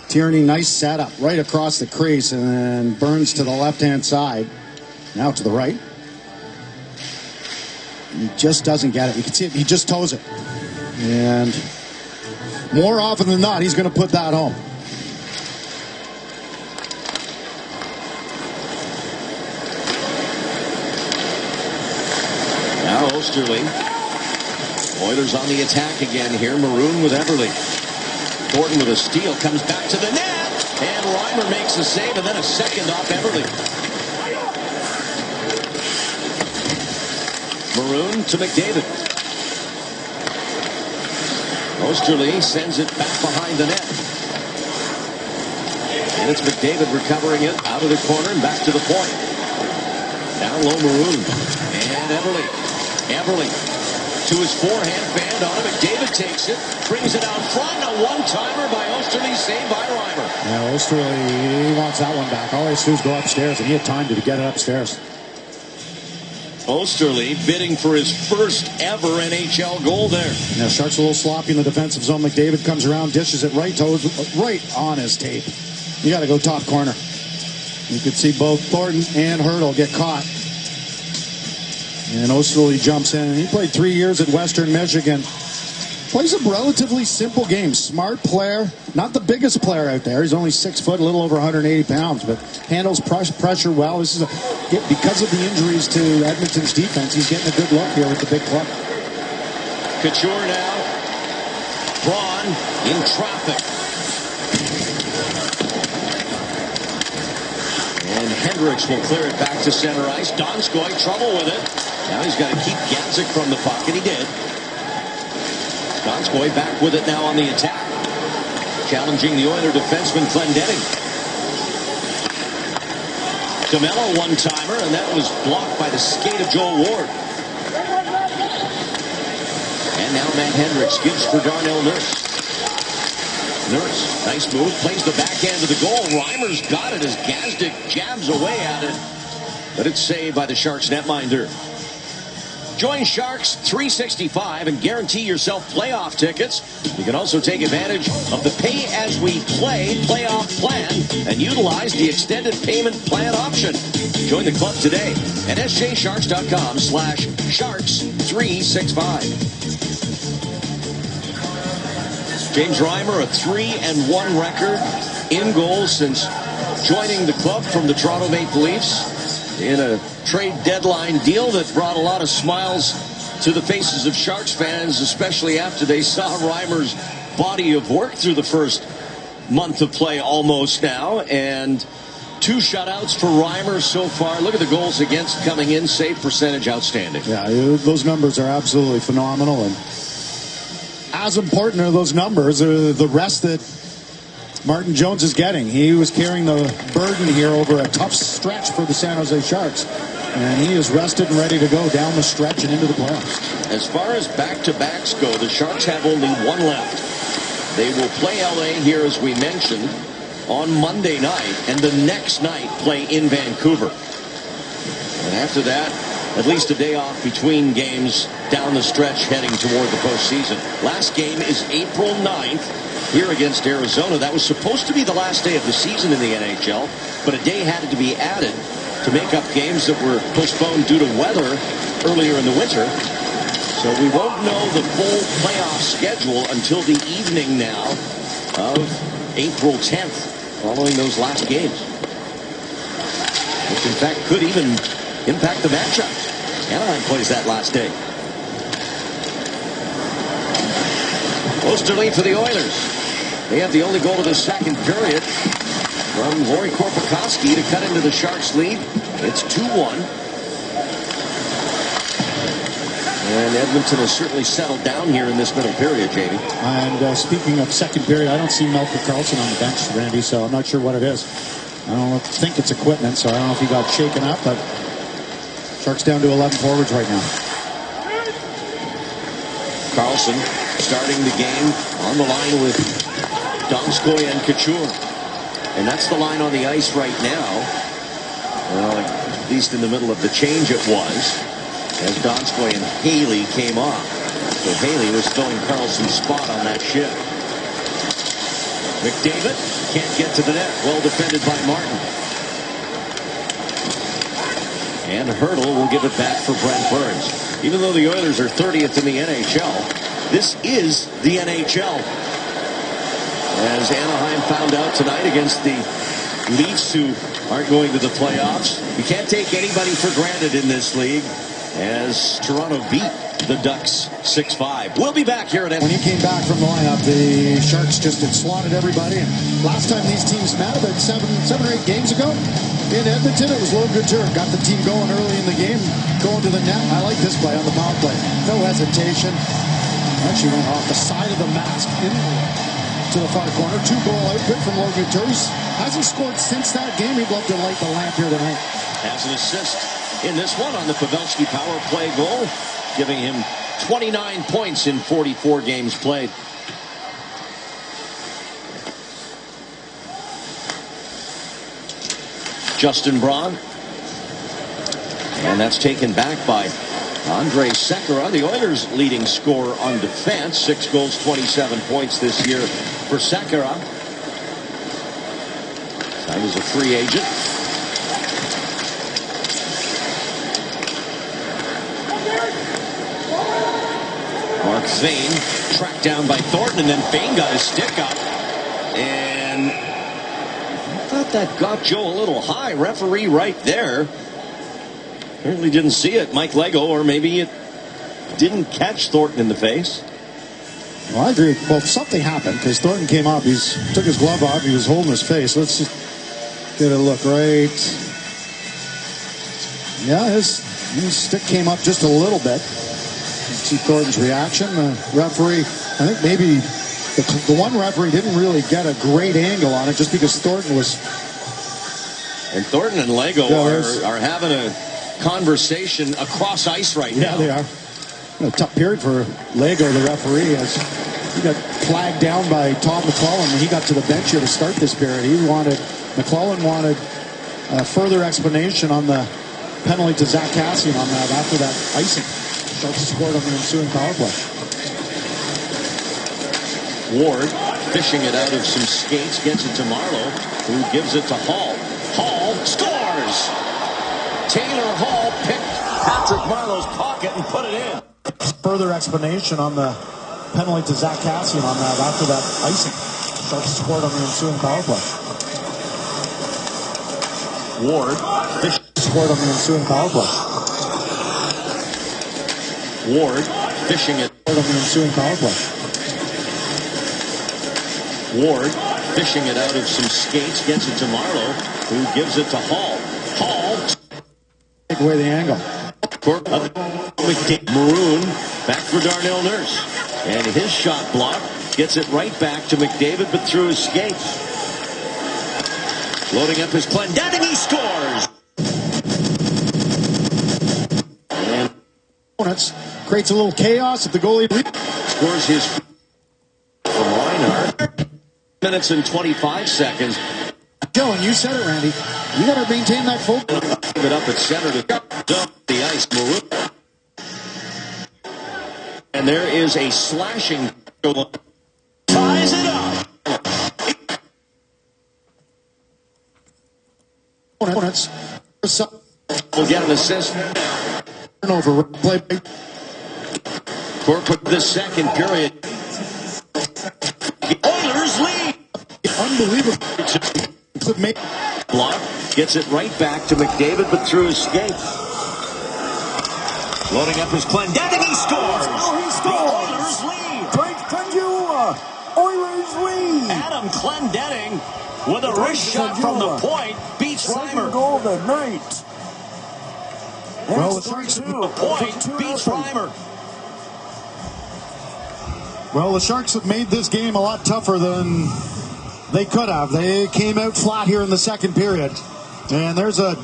Tierney, nice setup right across the crease. And then Burns to the left-hand side. Now to the right. He just doesn't get it. You can see it. He just toes it. And more often than not, he's going to put that home. Now Osterley. Oilers on the attack again here. Maroon with Everly. Thornton with a steal. Comes back to the net. And Reimer makes a save. And then a second off Everly. Maroon to McDavid. Osterley sends it back behind the net. And it's McDavid recovering it out of the corner and back to the point. Down low, Maroon. And Everly to his forehand, band on him. McDavid takes it, brings it out front. A one-timer by Osterley, saved by Reimer. Yeah, Osterley, he wants that one back. All he has to do is go upstairs, and he had time to get it upstairs. Osterley bidding for his first ever NHL goal there. Yeah, Sharks a little sloppy in the defensive zone. McDavid comes around, dishes it right on his tape. You got to go top corner. You could see both Thornton and Hurdle get caught. And Osterley jumps in. He played 3 years at Western Michigan. Plays a relatively simple game. Smart player. Not the biggest player out there. He's only 6 foot, a little over 180 pounds, but handles pressure well. This is because of the injuries to Edmonton's defense, he's getting a good look here with the big club. Couture now. Braun in traffic. And Hendricks will clear it back to center ice. Donskoy, trouble with it. Now he's got to keep Gatzik from the puck, and he did. Donskoy back with it now on the attack. Challenging the Oiler defenseman Glendening. DeMello one-timer, and that was blocked by the skate of Joel Ward. And now Matt Hendricks gives for Darnell Nurse. Nurse, nice move, plays the backhand to the goal. Reimer's got it as Gazdic jabs away at it. But it's saved by the Sharks netminder. Join Sharks 365 and guarantee yourself playoff tickets. You can also take advantage of the pay-as-we-play playoff plan and utilize the extended payment plan option. Join the club today at sjsharks.com/sharks365. James Reimer, a 3-1 record in goals since joining the club from the Toronto Maple Leafs in a trade deadline deal that brought a lot of smiles to the faces of Sharks fans, especially after they saw Reimer's body of work through the first month of play almost now. And 2 shutouts for Reimer so far. Look at the goals against coming in. Save percentage outstanding. Yeah, those numbers are absolutely phenomenal. And as important are those numbers are the rest that Martin Jones is getting. He was carrying the burden here over a tough stretch for the San Jose Sharks. And he is rested and ready to go down the stretch and into the playoffs. As far as back-to-backs go, the Sharks have only 1 left. They will play LA here, as we mentioned, on Monday night, and the next night play in Vancouver. And after that, at least a day off between games down the stretch heading toward the postseason. Last game is April 9th here against Arizona. That was supposed to be the last day of the season in the NHL, but a day had to be added to make up games that were postponed due to weather earlier in the winter. So we won't know the full playoff schedule until the evening now of April 10th, following those last games, which in fact could even impact the matchup. Anaheim plays that last day. Osterley for the Oilers. They have the only goal of the second period from Lori Korpikoski to cut into the Sharks' lead. It's 2-1. And Edmonton has certainly settled down here in this middle period, Jamie. And speaking of second period, I don't see Melker Karlsson on the bench, Randy, so I'm not sure what it is. I don't think it's equipment, so I don't know if he got shaken up, but Sharks down to 11 forwards right now. Karlsson starting the game on the line with Donskoy and Couture. And that's the line on the ice right now. Well, at least in the middle of the change it was, as Donskoy and Haley came off. So Haley was filling Karlsson's spot on that shift. McDavid can't get to the net. Well defended by Martin. And Hurdle will give it back for Brent Burns. Even though the Oilers are 30th in the NHL, this is the NHL. As Anaheim found out tonight against the Leafs, who aren't going to the playoffs. You can't take anybody for granted in this league, as Toronto beat the Ducks 6-5. We'll be back here at When he came back from the lineup, the Sharks just had slotted everybody. And last time these teams met, about seven or 8 games ago, in Edmonton, it was Logan Couture. Got the team going early in the game, going to the net. I like this play on the power play. No hesitation. Actually went off the side of the mask. to the far corner. 2-goal output from Logan Turse. Hasn't scored since that game. He'd love to light the lamp here tonight. Has an assist in this one on the Pavelski power play goal, giving him 29 points in 44 games played. Justin Braun. And that's taken back by Andrei Sekera, the Oilers' leading scorer on defense. 6 goals, 27 points this year for Sekera. Signed as a free agent. Mark Fane tracked down by Thornton, and then Fane got his stick up. And I thought that got Joe a little high. Referee right there. Apparently didn't see it, Mike Lego, or maybe it didn't catch Thornton in the face. Well, I agree. Well, something happened because Thornton came up. He took his glove off. He was holding his face. Let's just get a look right. Yeah, his stick came up just a little bit. See Thornton's reaction. The referee, I think maybe the one referee didn't really get a great angle on it just because Thornton was. And Thornton and Lego are having a conversation across ice right now. Yeah, they are. A tough period for Lego, the referee, as he got flagged down by Todd McClellan when he got to the bench here to start this period. McClellan wanted further explanation on the penalty to Zach Cassian on that after that icing. Sharks scored on the ensuing power play. Ward fishing it out of some skates, gets it to Marlowe, who gives it to Hall. Hall scores! Taylor Hall picked Patrick Marlowe's pocket and put it in. Further explanation on the penalty to Zach Cassian on that after that icing. Sharks scored on the ensuing power play. Ward scored on the ensuing power play. Ward fishing it on the ensuing power play. Ward fishing it out of some skates, gets it to Marlowe, who gives it to Hall. Hall take away the angle. Maroon back for Darnell Nurse, and his shot block gets it right back to McDavid, but through his skates. Loading up his Clendening, he scores. And opponents creates a little chaos at the goalie. Scores his from Reinhardt. Minutes and 25 seconds. Joe, and you said it, Randy. You got to maintain that focus. Give it up at center to dump the ice. Maroon. And there is a slashing. Ties it up. Opponents will get an assist. Turnover play. For the second period. The Oilers lead. Unbelievable. Block gets it right back to McDavid, but through his skates. Loading up his Clendening, he scores. Oh, he scores. The Oilers lead. Drake Pendula. Oilers lead. Adam Clendening with a wrist shot from the point beats Reimer. Goal of the night. Well, the Sharks The point beats Reimer. Well, the Sharks have made this game a lot tougher than they could have. They came out flat here in the second period. And there's a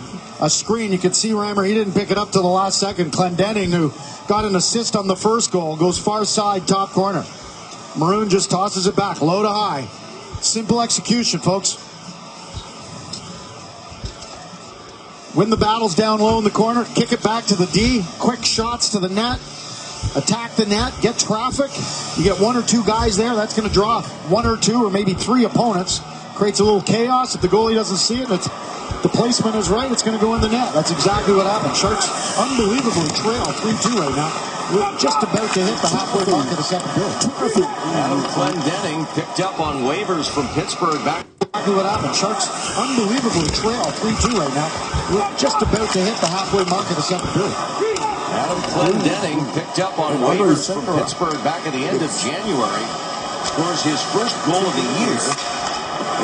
screen. You can see Reimer. He didn't pick it up to the last second. Clendening, who got an assist on the first goal, goes far side, top corner. Maroon just tosses it back, low to high. Simple execution, folks. Win the battles down low in the corner. Kick it back to the D. Quick shots to the net. Attack the net, get traffic. You get one or two guys there, that's going to draw one or two or maybe three opponents. Creates a little chaos. If the goalie doesn't see it, the placement is right, it's going to go in the net. That's exactly what happened. Sharks unbelievably trail 3-2 right now. We're just about to hit the halfway mark of the second period. Adam Clendening picked up on waivers from Pittsburgh back. Exactly what happened. Sharks unbelievably trail 3-2 right now. We're just about to hit the halfway mark of the second period. Adam Clendening picked up on waivers from Pittsburgh back at the end of January. Scores his first goal of the year.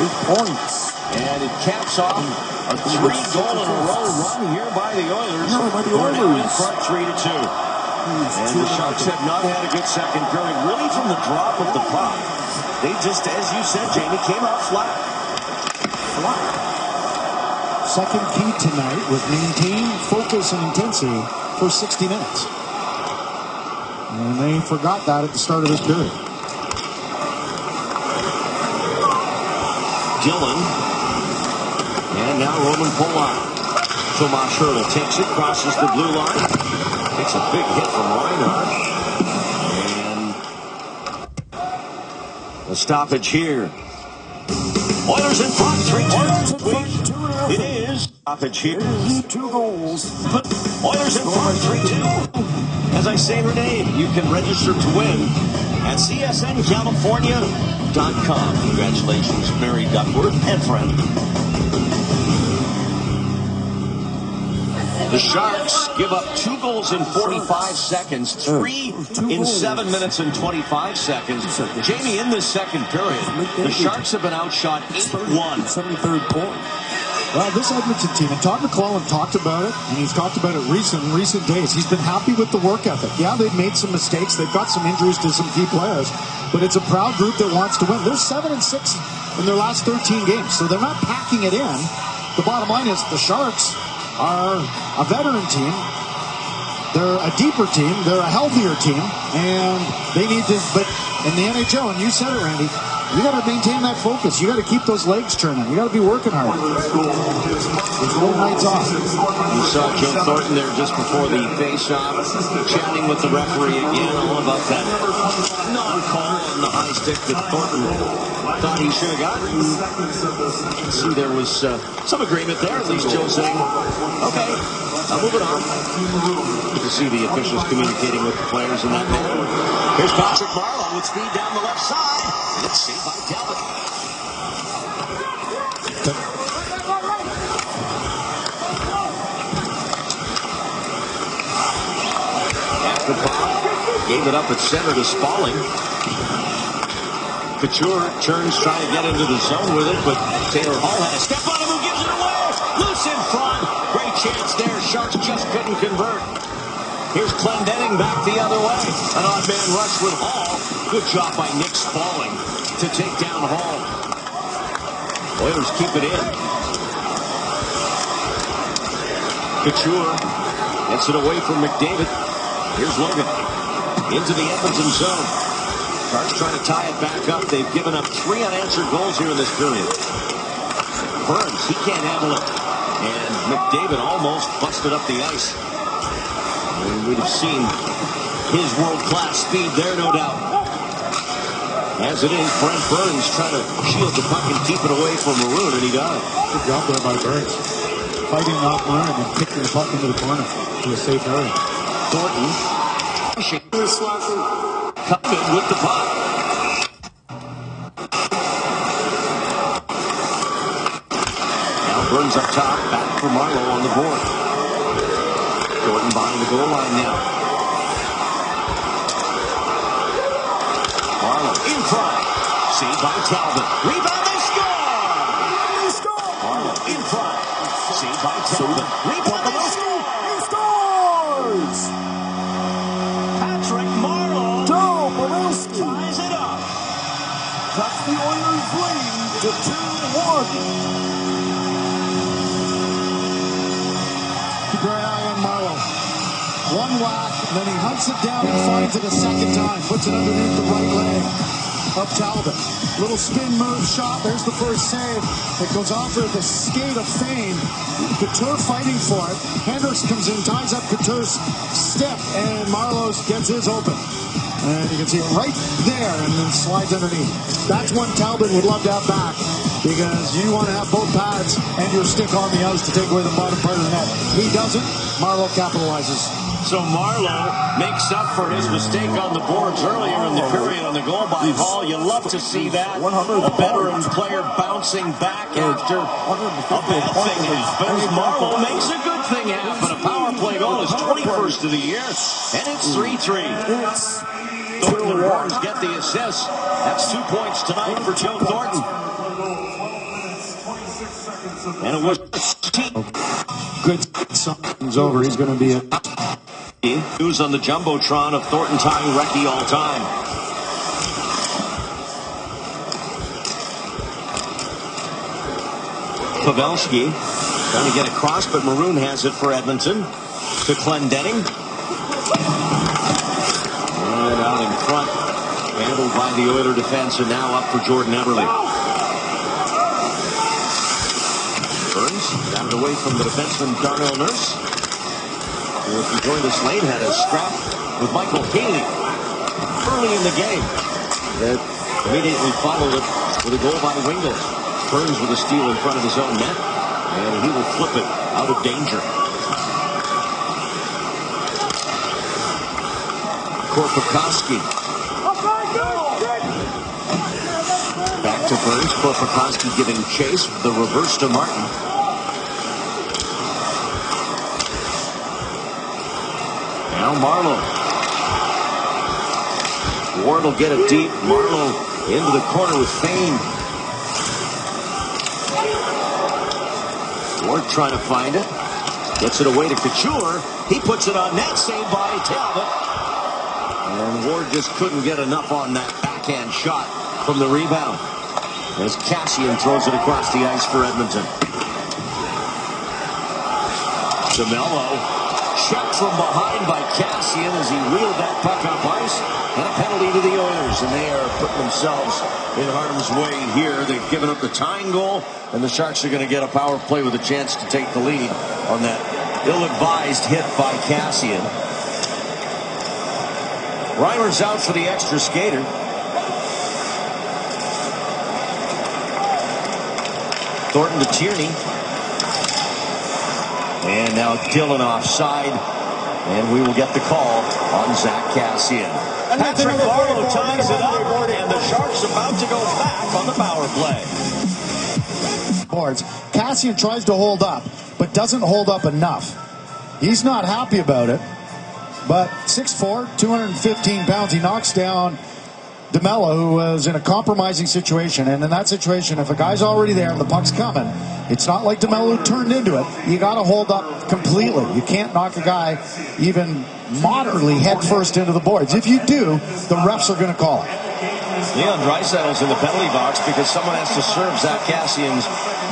8 points. And it caps off a 3-goal-in-a-row run here by the Oilers. by the They're now in Oilers. front 3-2. And the Sharks have not had a good second period, really from the drop of the puck. They just, as you said, Jamie, came out flat. Second key tonight was maintain focus and intensity for 60 minutes. And they forgot that at the start of this period. Dillon. And now Roman Polak. Tomas Hertl takes it, crosses the blue line. Takes a big hit from Reinhart. And a stoppage here. Oilers in front, 3-2. It is. Stoppage here. 2 goals. Oilers in front, 3-2. As I say her name, you can register to win at csncalifornia.com. Congratulations, Mary Duckworth and friend. The Sharks give up 2 goals in 45 seconds, 3 in 7 minutes and 25 seconds. Jamie, in this second period, the Sharks have been outshot 8-1. 73rd point. Well, this Edmonton team, and Todd McClellan talked about it, and he's talked about it in recent days. He's been happy with the work ethic. Yeah, they've made some mistakes. They've got some injuries to some key players, but it's a proud group that wants to win. They're 7-6 in their last 13 games, so they're not packing it in. The bottom line is the Sharks are a veteran team. They're a deeper team. They're a healthier team, and they need to. But in the NHL, and you said it, Randy, you got to maintain that focus. You got to keep those legs turning. You got to be working hard. There's no nights off. You saw Joe Thornton there just before the face-off, chatting with the referee again, all about that non-call on the high stick that Thornton thought he should have gotten. See, there was some agreement there. At least Joe saying, "Okay, I'll move it on." You can see the officials communicating with the players in that manner. Here's Patrick Marleau with speed down the left side. It's saved by Talbot. After Bob gave it up at center to Spalling. Couture turns trying to get into the zone with it, but Taylor Hall had a step on him who gives it away. Loose in front. Great chance there. Sharks just couldn't convert. Here's Clendenning back the other way. An odd man rush with Hall. Good job by Nick Spalling to take down Hall. Oilers keep it in. Couture gets it away from McDavid. Here's Logan into the Edmonton zone. Sharks trying to tie it back up. They've given up 3 unanswered goals here in this period. Burns, he can't handle it. And McDavid almost busted up the ice. And we'd have seen his world-class speed there, no doubt. As it is, Brent Burns trying to shield the puck and keep it away from Maroon, and he got it. Good job there by Burns. Fighting off Maroon and kicking the puck into the corner to a safe area. Thornton coming with the puck. Now Burns up top, back for Marleau on the board. Thornton behind the goal line now. Marleau in front. Saved by Talbot. Rebound, they score! Marleau in front. Saved by Talbot. Rebound, they score! He scores! Patrick Marleau ties it up. Cuts the Oilers lead to 2-1. Keep your eye on Marleau. One whack, then he hunts it down and finds it a second time. Puts it underneath the right leg of Talbot. Little spin move shot. There's the first save. It goes off with a skate of fame. Couture fighting for it. Hendricks comes in, ties up Couture's step, and Marleau gets his open. And you can see it right there, and then slides underneath. That's one Talbot would love to have back, because you want to have both pads and your stick on the ice to take away the bottom part of the net. He doesn't. Marleau capitalizes. So Marleau makes up for his mistake on the boards earlier in the period on the goal by Hall. You love to see that. A veteran player bouncing back after a bad thing happens. Marleau makes a good thing happen. A power play goal is 21st of the year, and it's 3-3. Thornton and Burns get the assist. That's 2 points tonight for Joe Thornton. And it was Good. Something's over. He's going to be a... News on the Jumbotron of Thornton tying Recchi all time. Pavelski trying to get across, but Maroon has it for Edmonton. To Clendenning. And out in front. Handled by the Oiler defense, and now up for Jordan Eberle. Burns got it away from the defenseman Darnell Nurse. Who, if you joined us late, had a scrap with Michael Haley early in the game. That immediately followed it with a goal by Wingels. Burns with a steal in front of his own net, and he will flip it out of danger. Korpikoski. Back to Burns. Korpikoski giving chase. The reverse to Martin. Now Marleau. Ward will get it deep. Marleau into the corner with Fane. Ward trying to find it. Gets it away to Couture. He puts it on net. Saved by Talbot. And Ward just couldn't get enough on that backhand shot from the rebound. As Kassian throws it across the ice for Edmonton. DeMello. Checked from behind by Kassian as he wheeled that puck up ice. And a penalty to the Oilers. And they are putting themselves in harm's way here. They've given up the tying goal. And the Sharks are going to get a power play with a chance to take the lead on that ill-advised hit by Kassian. Reimer's out for the extra skater. Thornton to Tierney. And now Dillon offside. And we will get the call on Zach Kassian. Patrick Barlow ties it up. And the Sharks about to go back on the power play. Boards. Kassian tries to hold up, but doesn't hold up enough. He's not happy about it. But 6'4", 215 pounds, he knocks down DeMello, who was in a compromising situation. And in that situation, if a guy's already there and the puck's coming, it's not like DeMello turned into it. You got to hold up completely. You can't knock a guy even moderately head first into the boards. If you do, the refs are going to call it. Leon Draisaitl's in the penalty box because someone has to serve Zach Kassian's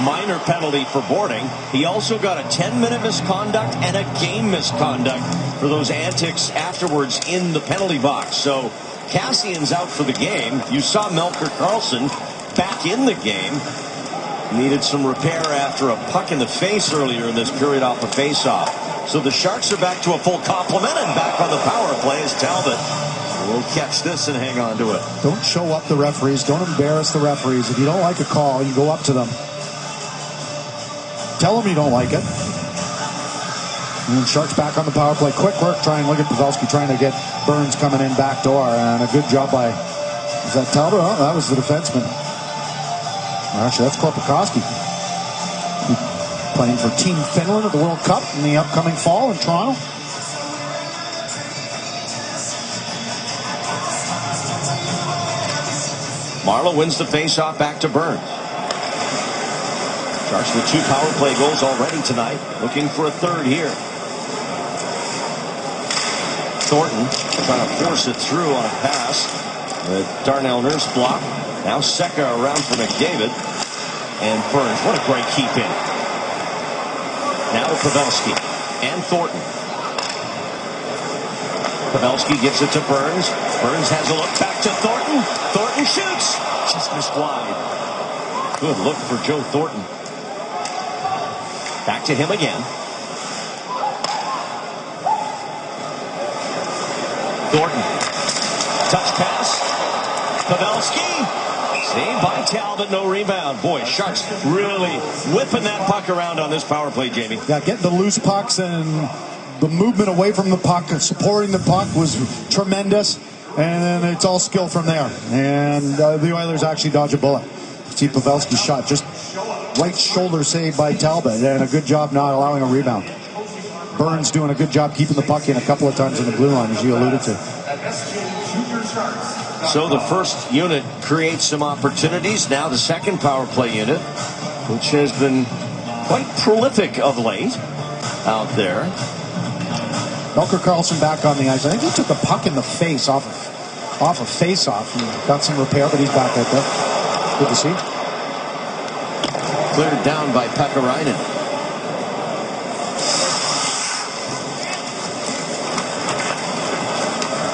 minor penalty for boarding. He also got a 10-minute misconduct and a game misconduct for those antics afterwards in the penalty box. So Kassian's out for the game. You saw Melker Karlsson back in the game. Needed some repair after a puck in the face earlier in this period off a face-off. So the Sharks are back to a full complement and back on the power play as Talbot will catch this and hang on to it. Don't show up the referees. Don't embarrass the referees. If you don't like a call, you go up to them. Tell them you don't like it. And then Sharks back on the power play. Quick work. Try and look at Pavelski trying to get Burns coming in back door. And a good job by, is that Talbot? Oh, that was the defenseman. Actually, that's Korpikoski. Playing for Team Finland at the World Cup in the upcoming fall in Toronto. Marleau wins the face-off back to Burns. Sharks with 2 power play goals already tonight. Looking for a third here. Thornton trying to force it through on a pass. The Darnell Nurse block. Now Seka around for McDavid. And Burns. What a great keep in. Now to Pavelski. And Thornton. Pavelski gives it to Burns. Burns has a look back to Thornton. Thornton shoots. Just missed wide. Good look for Joe Thornton. Back to him again. Thornton. Touch pass. Pavelski. Saved by Talbot. No rebound. Boy, Sharks really whipping that puck around on this power play, Jamie. Yeah, getting the loose pucks and the movement away from the puck and supporting the puck was tremendous. And then it's all skill from there. And the Oilers actually dodge a bullet. See Pavelski's shot. Just right shoulder save by Talbot. And a good job not allowing a rebound. Burns doing a good job keeping the puck in a couple of times in the blue line, as you alluded to. So the first unit creates some opportunities. Now the second power play unit, which has been quite prolific of late out there. Melker Karlsson back on the ice. I think he took a puck in the face off a face-off. Got some repair, but he's back out there. Good to see. Cleared down by Pekarainen.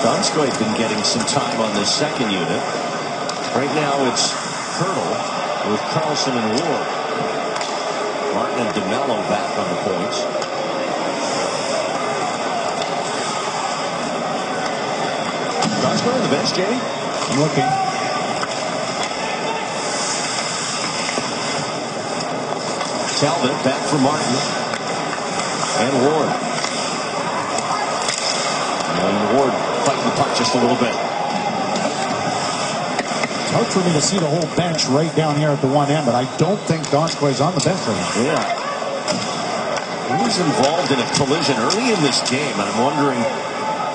Donskoy been getting some time on this second unit. Right now it's Hurdle with Carlson and Ward. Martin and DeMello back on the points. Donskoy on the bench, Jamie? I'm looking. Talbot back for Martin and Ward. And Ward fighting the puck just a little bit. It's hard for me to see the whole bench right down here at the one end, but I don't think Donskoy's on the bench right now. Yeah. He was involved in a collision early in this game, and I'm wondering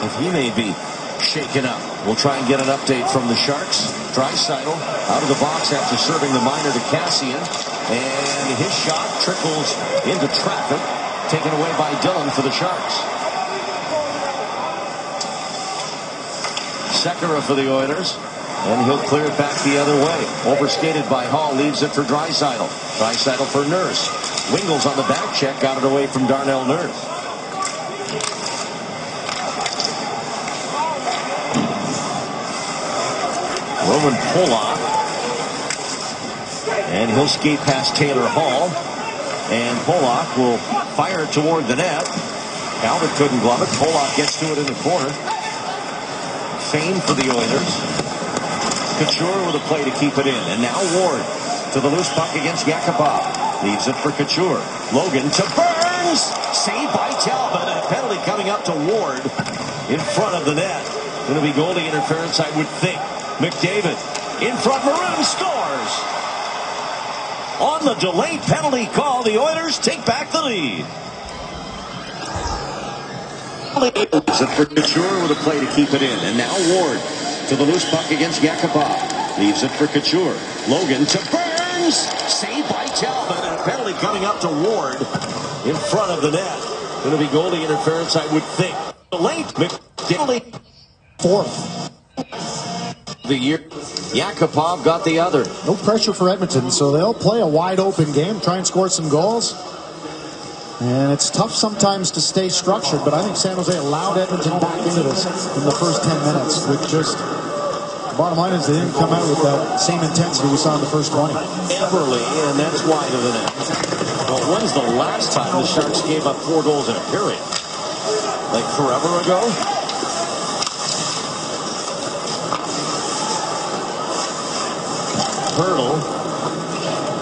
if he may be shaken up. We'll try and get an update from the Sharks. Draisaitl out of the box after serving the minor to Cassian. And his shot trickles into traffic, taken away by Dillon for the Sharks. Sekera for the Oilers, and he'll clear it back the other way. Overskated by Hall, leaves it for Draisaitl. Draisaitl for Nurse. Wingles on the back check, got it away from Darnell Nurse. Roman Polak. And he'll skate past Taylor Hall. And Polak will fire it toward the net. Talbot couldn't glove it. Polak gets to it in the corner. Fame for the Oilers. Couture with a play to keep it in. And now Ward to the loose puck against Yakupov. Leaves it for Couture. Logan to Burns. Saved by Talbot. And a penalty coming up to Ward in front of the net. Going to be goalie interference, I would think. McDavid in front. Maroon scores. On the delayed penalty call, the Oilers take back the lead. Leaves it for Couture with a play to keep it in. And now Ward to the loose puck against Yakupov. Leaves it for Couture. Logan to Burns. Saved by Talbot. And a penalty coming up to Ward in front of the net. Going to be goalie interference, I would think. Delayed McDavid. Fourth. The year. Yakupov got the other. No pressure for Edmonton, so they'll play a wide open game, try and score some goals. And it's tough sometimes to stay structured, but I think San Jose allowed Edmonton back into this in the first 10 minutes with just, the bottom line is they didn't come out with that same intensity we saw in the first 20. Everly, and that's wide of the net. Well, when's the last time the Sharks gave up 4 goals in a period? Like forever ago? Hurdle.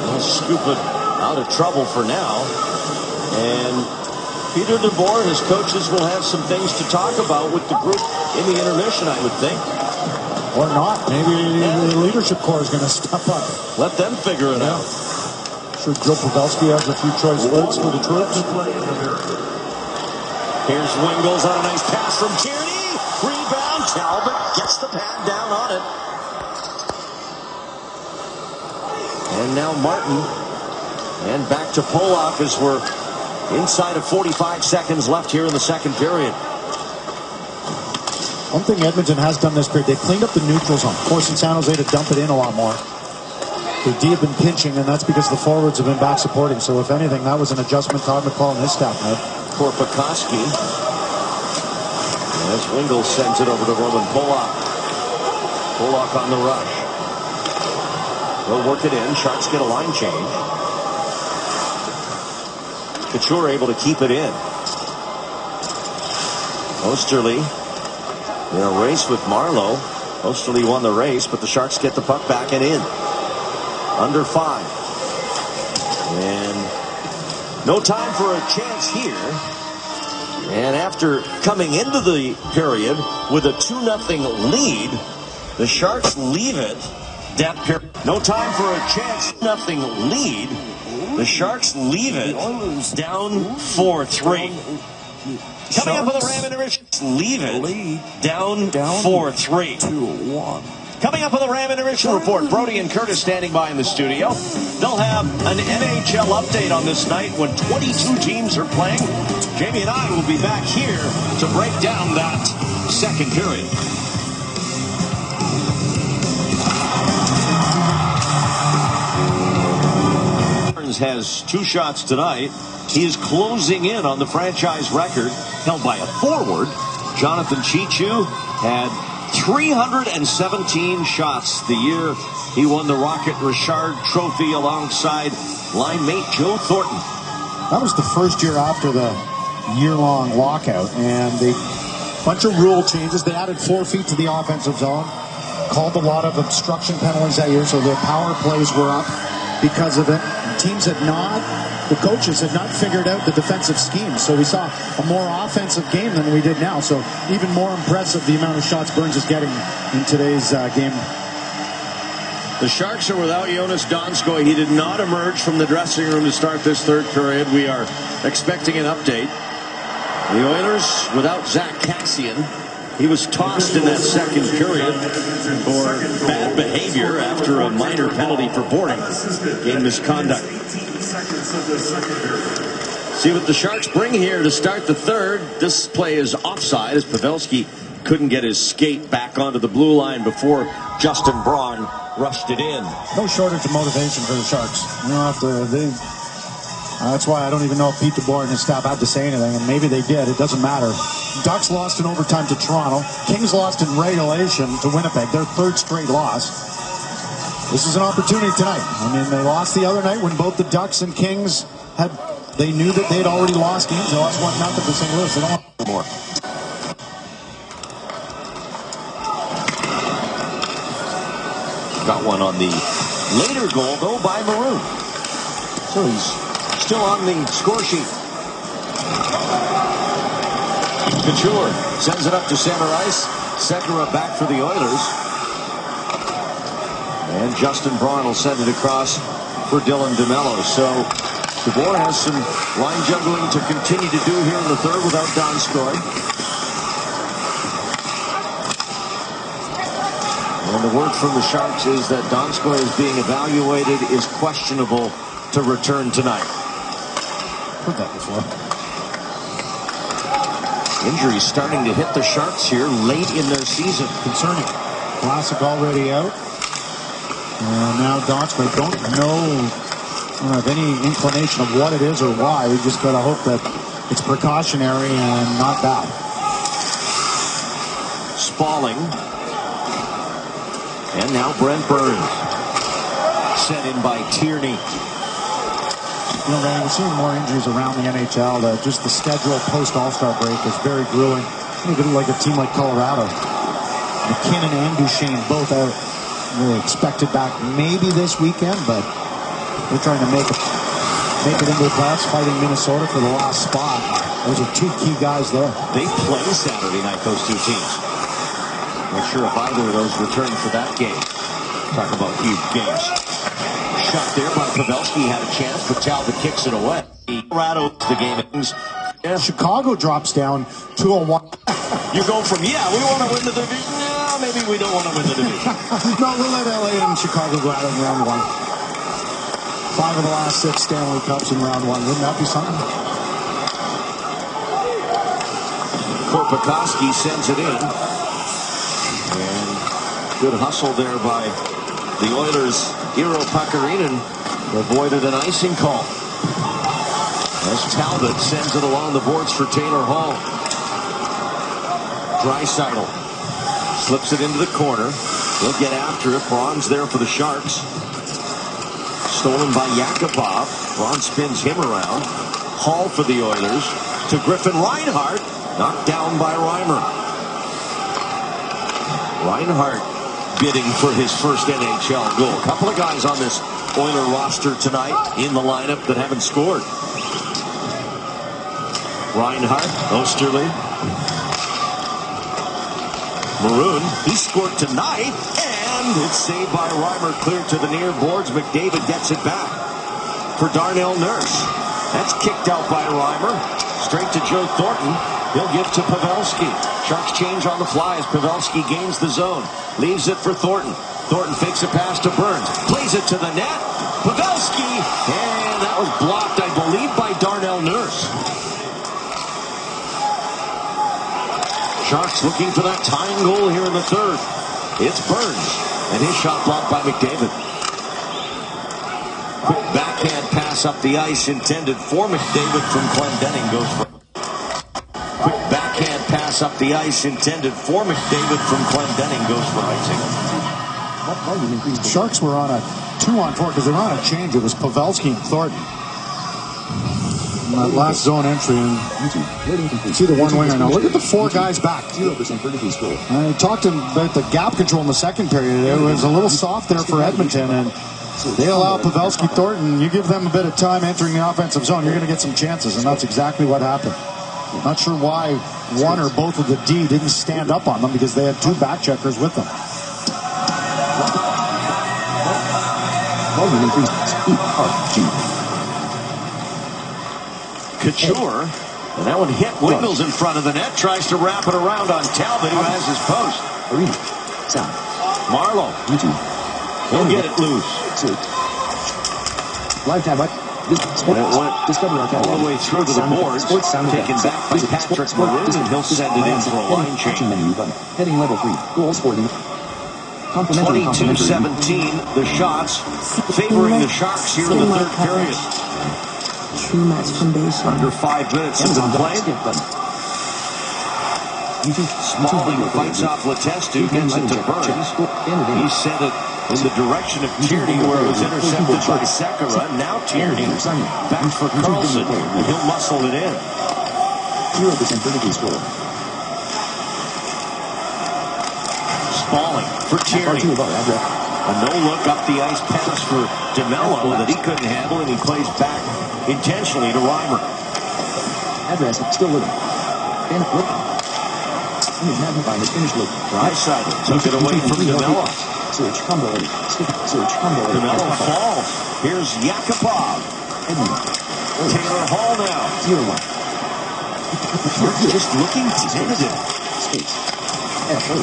He'll scoop it out of trouble for now. And Peter DeBoer and his coaches will have some things to talk about with the group in the intermission, I would think. Or not. Maybe the leadership core is going to step up. Let them figure it out. Sure, Joe Pavelski has a few choice words for the troops. Here's Wingles on a nice pass from Tierney. Rebound. Talbot gets the pad down on it. And now Martin. And back to Polak as we're inside of 45 seconds left here in the second period. One thing Edmonton has done this period, they've cleaned up the neutral zone, forcing San Jose to dump it in a lot more. The D have been pinching, and that's because the forwards have been back supporting. So if anything, that was an adjustment Todd McCall and his staff made. For Pekoski. As Wingles sends it over to Roman Polak. Polak on the rush. They'll work it in. Sharks get a line change. Couture able to keep it in. Osterley in a race with Marlowe. Osterley won the race, but the Sharks get the puck back and in. Under 5. And no time for a chance here. And after coming into the period with a 2-0 lead, the Sharks leave it. That period. No time for a chance. Nothing lead. The Sharks leave it down 4-3. Coming up on the Ram Intermission. Leave it down 4-3. 2-1. Coming up on the Ram Intermission Report, Brody and Curtis standing by in the studio. They'll have an NHL update on this night when 22 teams are playing. Jamie and I will be back here to break down that second period. has 2 shots tonight. He is closing in on the franchise record held by a forward. Jan.26 had 317 shots the year he won the Rocket Richard Trophy alongside line mate Joe Thornton. That was the first year after the year-long lockout, and they bunch of rule changes. They added 4 feet to the offensive zone, called a lot of obstruction penalties that year, so their power plays were up because of it. The coaches had not figured out the defensive scheme, so we saw a more offensive game than we did now. So even more impressive the amount of shots Burns is getting in today's game. The Sharks are without Jonas Donskoy. He did not emerge from the dressing room to start this third period. We are expecting an update. The Oilers without Zach Kassian. He was tossed in that second period for bad behavior after a minor penalty for boarding. Game misconduct. See what the Sharks bring here to start the third. This play is offside as Pavelski couldn't get his skate back onto the blue line before Justin Braun rushed it in. No shortage of motivation for the Sharks. You don't have to. That's why I don't even know if Pete DeBoer and his staff had to say anything, and maybe they did. It doesn't matter. Ducks lost in overtime to Toronto. Kings lost in regulation to Winnipeg, their 3rd straight loss. This is an opportunity tonight. I mean, they lost the other night when both the Ducks and Kings they knew that they'd already lost games. They lost 1-0 to St. Louis. They don't want more. Got one on the later goal, though, by Maroon. So he's still on the score sheet. Couture sends it up to center ice. Sekera back for the Oilers. And Justin Braun will send it across for Dylan DeMello. So DeBoer has some line juggling to continue to do here in the third without Donskoy. And the word from the Sharks is that Donskoy is being evaluated, is questionable to return tonight. Heard that before. Injuries starting to hit the Sharks here late in their season. Concerning. Classic already out. And now Donskoy don't have any inclination of what it is or why. We just got to hope that it's precautionary and not bad. Spalling. And now Brent Burns. Set in by Tierney. You know, Randy, we're seeing more injuries around the NHL. Just the schedule post-All-Star break is very grueling. Even like a team like Colorado. McKinnon and Duchesne both out. Really expected back maybe this weekend, but they're trying to make it into the playoffs, fighting Minnesota for the last spot. Those are 2 key guys there. They play Saturday night, those 2 teams. Not sure if either of those return for that game. Talk about huge games. Shot there by Pavelski, had a chance, but Talbot kicks it away. Colorado, the game ends. Yeah. Chicago drops down 2-1. You go from, we want to win the division. No, maybe we don't want to win the division. No, we'll let LA and Chicago go out in round 1. 5 of the last 6 Stanley Cups in round 1. Wouldn't that be something? Korpikoski sends it in. And good hustle there by the Oilers. Eero Pakarinen avoided an icing call. As Talbot sends it along the boards for Taylor Hall. Draisaitl slips it into the corner. He'll get after it. Braun's there for the Sharks. Stolen by Yakupov. Braun spins him around. Hall for the Oilers. To Griffin Reinhart. Knocked down by Reimer. Reinhart bidding for his first NHL goal. A couple of guys on this Oiler roster tonight in the lineup that haven't scored. Reinhart, Osterley. Maroon, he scored tonight, and it's saved by Reimer, clear to the near boards. McDavid gets it back for Darnell Nurse. That's kicked out by Reimer. Straight to Joe Thornton. He'll give to Pavelski. Sharks change on the fly as Pavelski gains the zone. Leaves it for Thornton. Thornton fakes a pass to Burns. Plays it to the net. Pavelski, and that was blocked, I believe, by Darnell Nurse. Sharks looking for that tying goal here in the third. It's Burns, and his shot blocked by McDavid. Quick backhand pass up the ice intended for McDavid from Glendening goes for. Quick backhand pass up the ice intended for McDavid from Glendening goes for icing. Sharks were on a 2-on-4 because they were on a change. It was Pavelski and Thornton. In that last zone entry, and you see the one winger. Now look at the 4 guys back. 0% vertical score. I talked about the gap control in the second period. It was a little soft there for Edmonton, and they allow Pavelski, Thornton. You give them a bit of time entering the offensive zone, you're going to get some chances, and that's exactly what happened. Not sure why one or both of the D didn't stand up on them because they had 2 back checkers with them. Volume increases. E-R-G. Couture, and that one hit Wiggles in front of the net, tries to wrap it around on Talbot, who has his post. Arena. Sound. Marlowe. YouTube. He'll get it loose. Live tab. Discover our all the way through to the boards, taken back by Patrick Maroon, and he'll send it in for a line change. Heading level 3. Goals for the 22-17, the shots favoring the Sharks here in the third period. True match foundation. Under 5 minutes have been played. Smalling fights off Letestu, gets it to Burns. He sent it in the direction of Tierney, where it was intercepted by Sekera. Now Tierney back for Carlson, and he'll muscle it in. 0% vertical score. Smalling for Tierney. A no-look up the ice pass for DeMello that he couldn't handle, and he plays back intentionally to Reimer. Address still living. And look. Image magnifying his finished look. Draisaitl took it away from DeMello. Search combo. Search combo. DeMello falls. Here's Yakupov. Taylor Hall now. 0-1. We're just looking tentative. Space. F-O.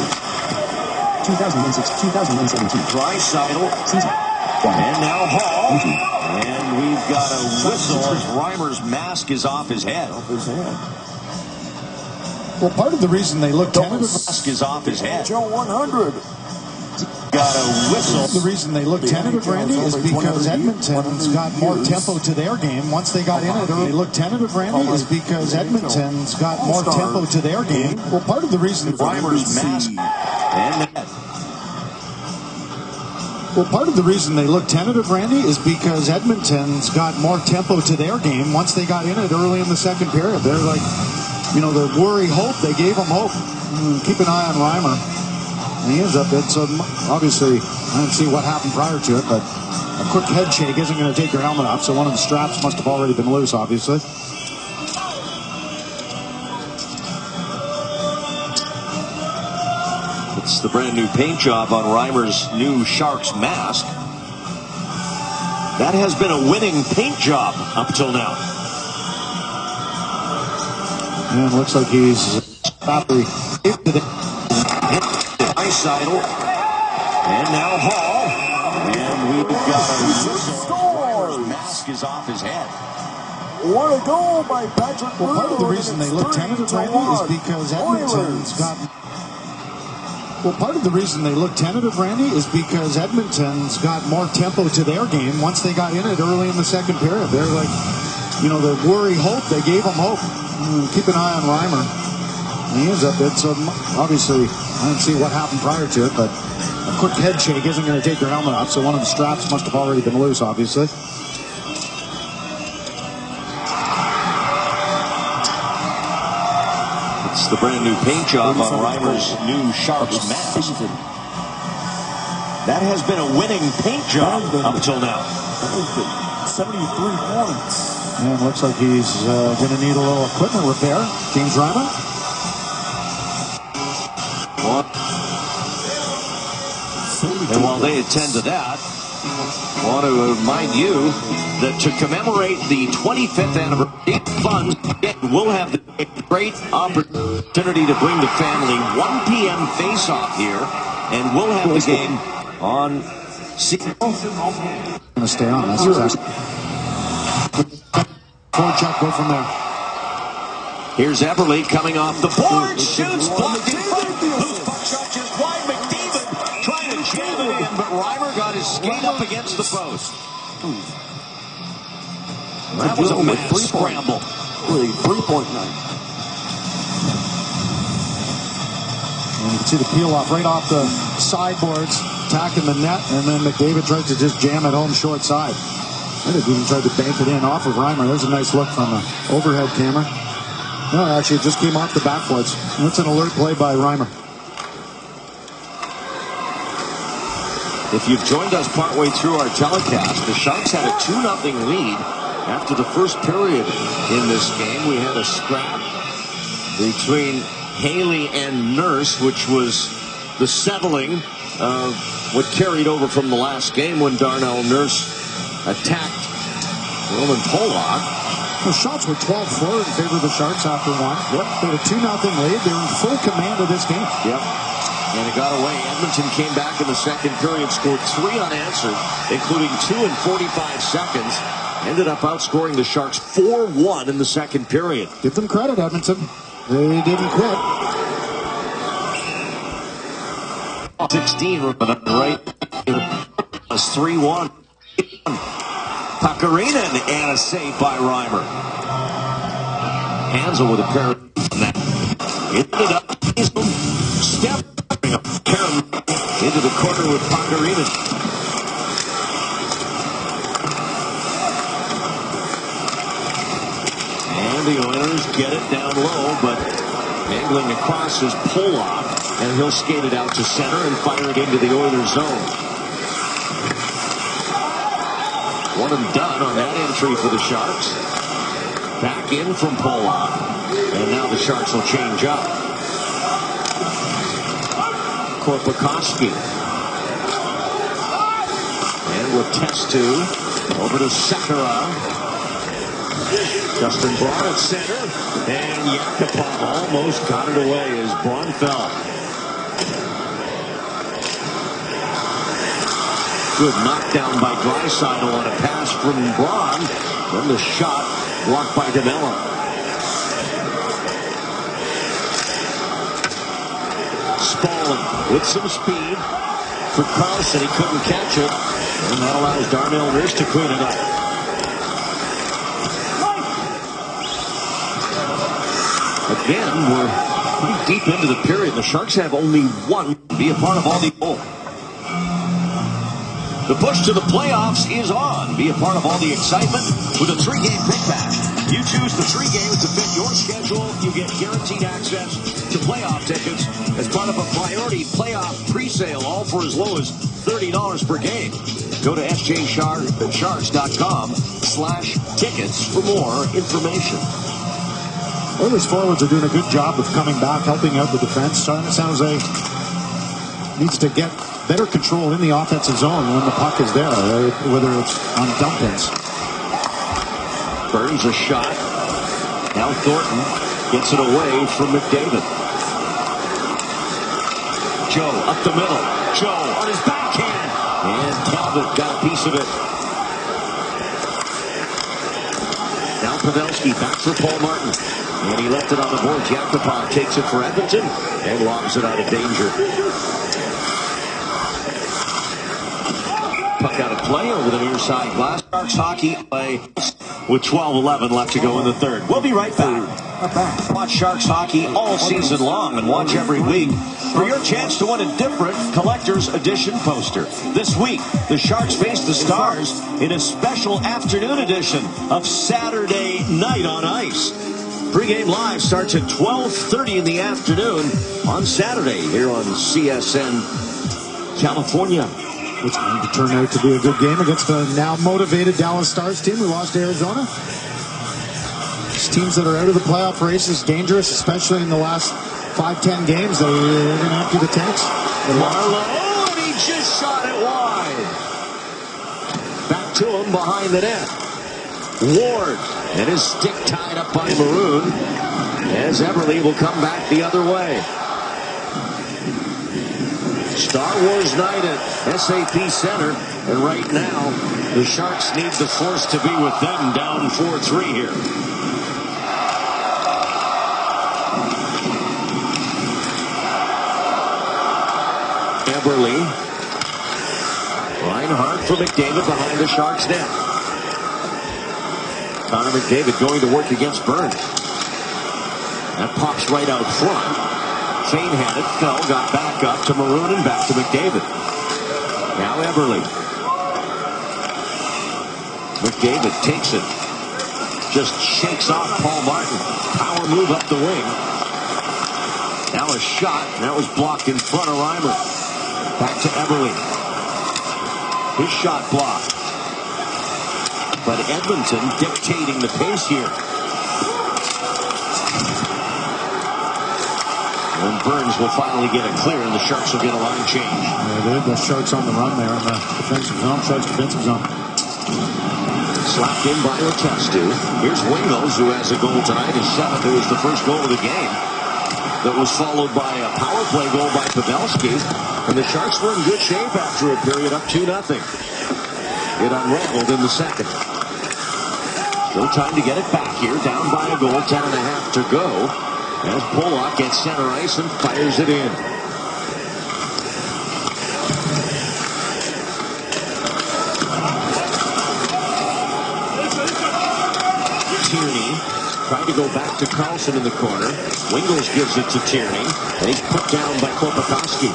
2006-2017. Draisaitl. Season. And now Hall. And we've got a whistle as Reimer's mask is off his head. Well, part of the reason they look tentative. Mask is off his head. Joe 100. Got a whistle. The reason they look tentative, Randy, is because Edmonton's got more tempo to their game once they got in it early. They look tentative, Randy, is because Edmonton's got more tempo to their game. Well, part of the reason Reimer's mask and net. Well, part of the reason they look tentative, Randy, is because Edmonton's got more tempo to their game once they got in it early in the second period. They're like, you know, the worry hope. They gave him hope. Keep an eye on Reimer. And he ends up it. So obviously, I didn't see what happened prior to it, but a quick head shake isn't going to take your helmet off. So one of the straps must have already been loose, obviously. It's the brand new paint job on Reimer's new Sharks mask. That has been a winning paint job up till now. And it looks like he's probably Draisaitl. And now Hall. And we've got a whistle. Mask is off his head. What a goal by Patrick Maroon. Well, part of the reason they look tentative, Randy, is because Edmonton's got. Well, part of the reason they look tentative, Randy, is because Edmonton's got more tempo to their game once they got in it early in the second period. They're like, you know, the worry hope. They gave him hope. Keep an eye on Reimer. And he ends up it. So obviously, I didn't see what happened prior to it, but a quick head shake isn't going to take your helmet off. So one of the straps must have already been loose, obviously. It's the brand new paint job on Reimer's new Sharks mask. That has been a winning paint job up till now. 73 points. And it looks like he's going to need a little equipment repair. James Reimer. And while they attend to that, I want to remind you that to commemorate the 25th anniversary funds, we'll have the great opportunity to bring the family 1 p.m. face-off here, and we'll have the game on. Going to stay on. That's exactly. Forecheck, go from there. Here's Everly coming off the board, shoots, blocked in front. Loose puck shot just wide. McDavid trying to jam it in, but Reimer got his skate up against the post. That was a mad scramble. With a 3-point night. And you can see the peel off right off the sideboards, attacking the net, and then McDavid tries to just jam it home short side. I think he even tried to bank it in off of Reimer. There's a nice look from the overhead camera. No, actually, it just came off the backboards. That's an alert play by Reimer. If you've joined us partway through our telecast, the Sharks had a 2-0 lead after the first period in this game. We had a scrap between Haley and Nurse, which was the settling of what carried over from the last game when Darnell Nurse attacked Roman Polak. The shots were 12-4 in favor of the Sharks after one. Yep. They had a 2-0 lead. They were in full command of this game. Yep. And it got away. Edmonton came back in the second period, scored 3 unanswered, including 2 in 45 seconds. Ended up outscoring the Sharks 4-1 in the second period. Give them credit, Edmonton. They didn't quit. 16 right. It was 3-1. Pakarinen and a save by Reimer. Hansel with a pair of that. It ended up stepping into the corner with Pakarinen. And the Oilers get it down low, but angling across is Polak, and he'll skate it out to center and fire it into the Oilers zone. One and done on that entry for the Sharks. Back in from Polak. And now the Sharks will change up. Korpikoski. And Letestu over to Sekera. Justin Braun at center. And Yakupov almost got it away as Braun fell. Good knockdown by Draisaitl on a pass from Braun. Then the shot blocked by Danella. Spaulding with some speed for Carlson. He couldn't catch it. And that allows Darnell Nurse to clean it up. Again, we're pretty deep into the period. The Sharks have only one to be a part of all the goals. The push to the playoffs is on. Be a part of all the excitement with a 3-game pick bash. You choose the 3 games to fit your schedule. You get guaranteed access to playoff tickets as part of a priority playoff presale, all for as low as $30 per game. Go to sjsharks.com/tickets for more information. Oilers forwards are doing a good job of coming back, helping out the defense. San Jose needs to get better control in the offensive zone when the puck is there, whether it's on dump-ins. Burns a shot. Now Thornton gets it away from McDavid. Joe up the middle. Joe on his backhand. And Talbot got a piece of it. Now Pavelski back for Paul Martin. And he left it on the boards. Yakupov takes it for Edmonton and lobs it out of danger. Puck out of play over the near side glass. Sharks hockey play with 12:11 left to go in the third. We'll be right back. Watch Sharks hockey all season long and watch every week for your chance to win a different collector's edition poster. This week, the Sharks face the Stars in a special afternoon edition of Saturday Night on Ice. Pre-game live starts at 12:30 in the afternoon on Saturday here on CSN California. It's going to turn out to be a good game against the now motivated Dallas Stars team who lost to Arizona. These teams that are out of the playoff race is dangerous, especially in the last 5-10 games. They're going to empty the tanks. Marlowe, and he just shot it wide. Back to him behind the net. Ward, and his stick tied up by Maroon, as Everly will come back the other way. Star Wars night at SAP Center, and right now the Sharks need the Force to be with them, down 4-3 here. Everly, Reinhart for McDavid behind the Sharks net. Connor McDavid going to work against Burns. That pops right out front. Fane had it, fell, got back up to Maroon and back to McDavid. Now Eberle. McDavid takes it. Just shakes off Paul Martin. Power move up the wing. Now a shot. That was blocked in front of Reimer. Back to Eberle. His shot blocked. But Edmonton dictating the pace here. And Burns will finally get it clear, and the Sharks will get a line change. Yeah, the Sharks on the run there in the defensive zone. Sharks defensive zone. Slapped in by Letestu. Here's Wingles, who has a goal tonight, his seventh. It was the first goal of the game. That was followed by a power play goal by Pavelski. And the Sharks were in good shape after a period up 2-0. It unraveled in the second. Still time to get it back here. Down by a goal, 10.5 to go. As Pollock gets center ice and fires it in. Tierney trying to go back to Carlson in the corner. Wingles gives it to Tierney, and he's put down by Korpikoski.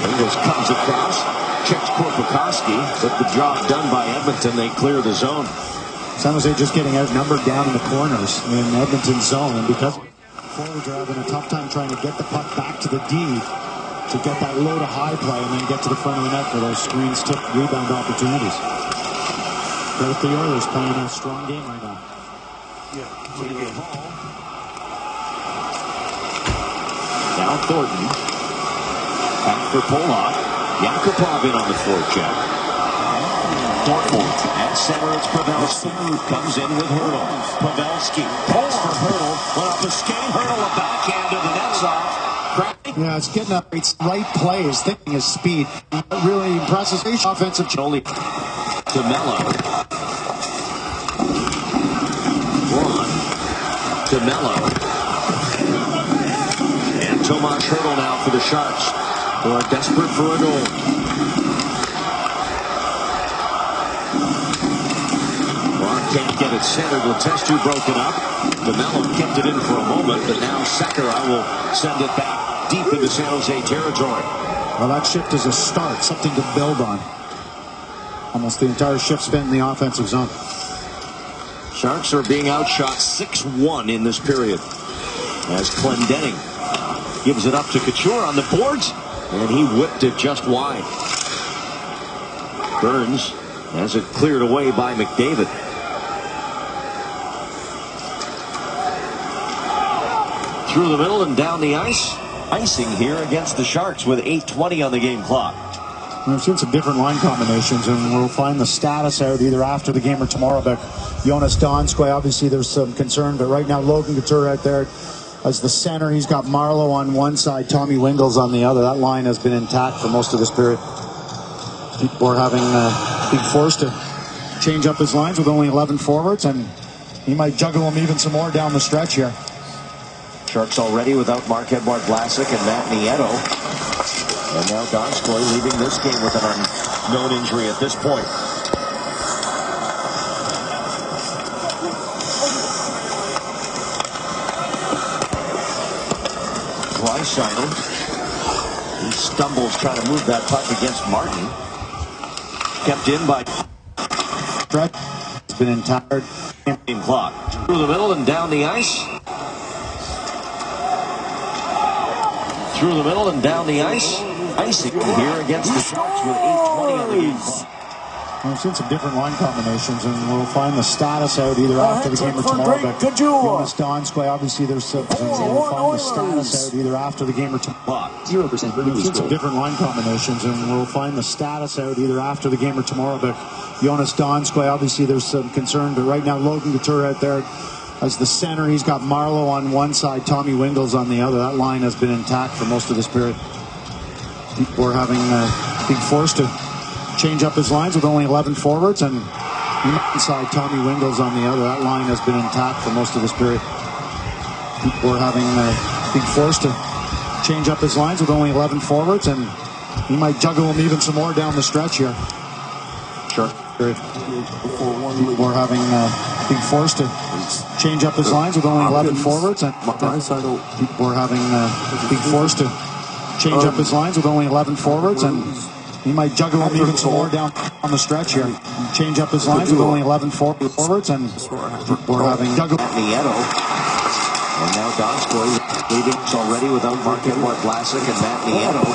Wingles comes across, checks Korpikoski, but the job done by Edmonton. They clear the zone. San Jose just getting outnumbered down in the corners in Edmonton's zone, and because forwards are having a tough time trying to get the puck back to the D to get that low to high play and then get to the front of the net for those screens tip rebound opportunities. But the Oilers playing a strong game right now. Now Thornton. Back for Pollock. Yakupov in on the forecheck. Thornton at center, it's Pavelski. Comes in with Hurdle. Pavelski. Pass for Hurdle. Went up a skate. Hurdle a backhand to the net's off. Yeah, it's getting up. It's right play. His thinking, his speed. Really impresses offensive. Only to Mello. Braun to Mello. And Tomas Hurdle now for the Sharks, who are desperate for a goal. Can't get it centered. Letestu broke it up. DeMello kept it in for a moment, but now Sakara will send it back deep into San Jose territory. Well, that shift is a start, something to build on. Almost the entire shift spent in the offensive zone. Sharks are being outshot 6-1 in this period. As Clendenning gives it up to Couture on the boards, and he whipped it just wide. Burns has it cleared away by McDavid. Through the middle and down the ice. Icing here against the Sharks with 8:20 on the game clock. We've seen some different line combinations, and we'll find the status out either after the game or tomorrow about Jonas Donskoi. Obviously, there's some concern, but right now Logan Couture out there as the center. He's got Marleau on one side, Tommy Wingles on the other. That line has been intact for most of this period. People are being forced to change up his lines with only 11 forwards, and he might juggle them even some more down the stretch here. Sharks already without Marc-Edouard Vlasic and Matt Nieto. And now Donskoi leaving this game with an unknown injury at this point. Draisaitl. He stumbles trying to move that puck against Martin. Kept in by Brett. It's been entire game clock. Through the middle and down the ice. Through the middle and down the ice. Icing here against the Sharks with 8:20 on the game clock. We've seen some different line combinations, and we'll find the status out either after the game or tomorrow. But Jonas Donskoi, obviously, there's some. We'll find the status out either after the game or tomorrow. 0% We've seen some different line combinations, and we'll find the status out either after the game or tomorrow. But Jonas Donskoi, obviously, there's some concern, but right now Logan Couture out there as the center. He's got Marleau on one side, Tommy Wingles on the other. That line has been intact for most of this period. People are being forced to change up his lines with only 11 forwards, and inside Tommy Wingles on the other. That line has been intact for most of this period. People are being forced to change up his lines with only 11 forwards, and He might juggle him even some more down the stretch here. Sure. People are being forced to change up his lines with only 11 forwards. And people are being forced to change up his lines with only 11 forwards. And he might juggle him even some more down on the stretch here. Change up his lines with only 11 forwards. And people are juggle. Nieto. And now Donskoy leading already without Mark-Edouard Vlasic and Matt Nieto.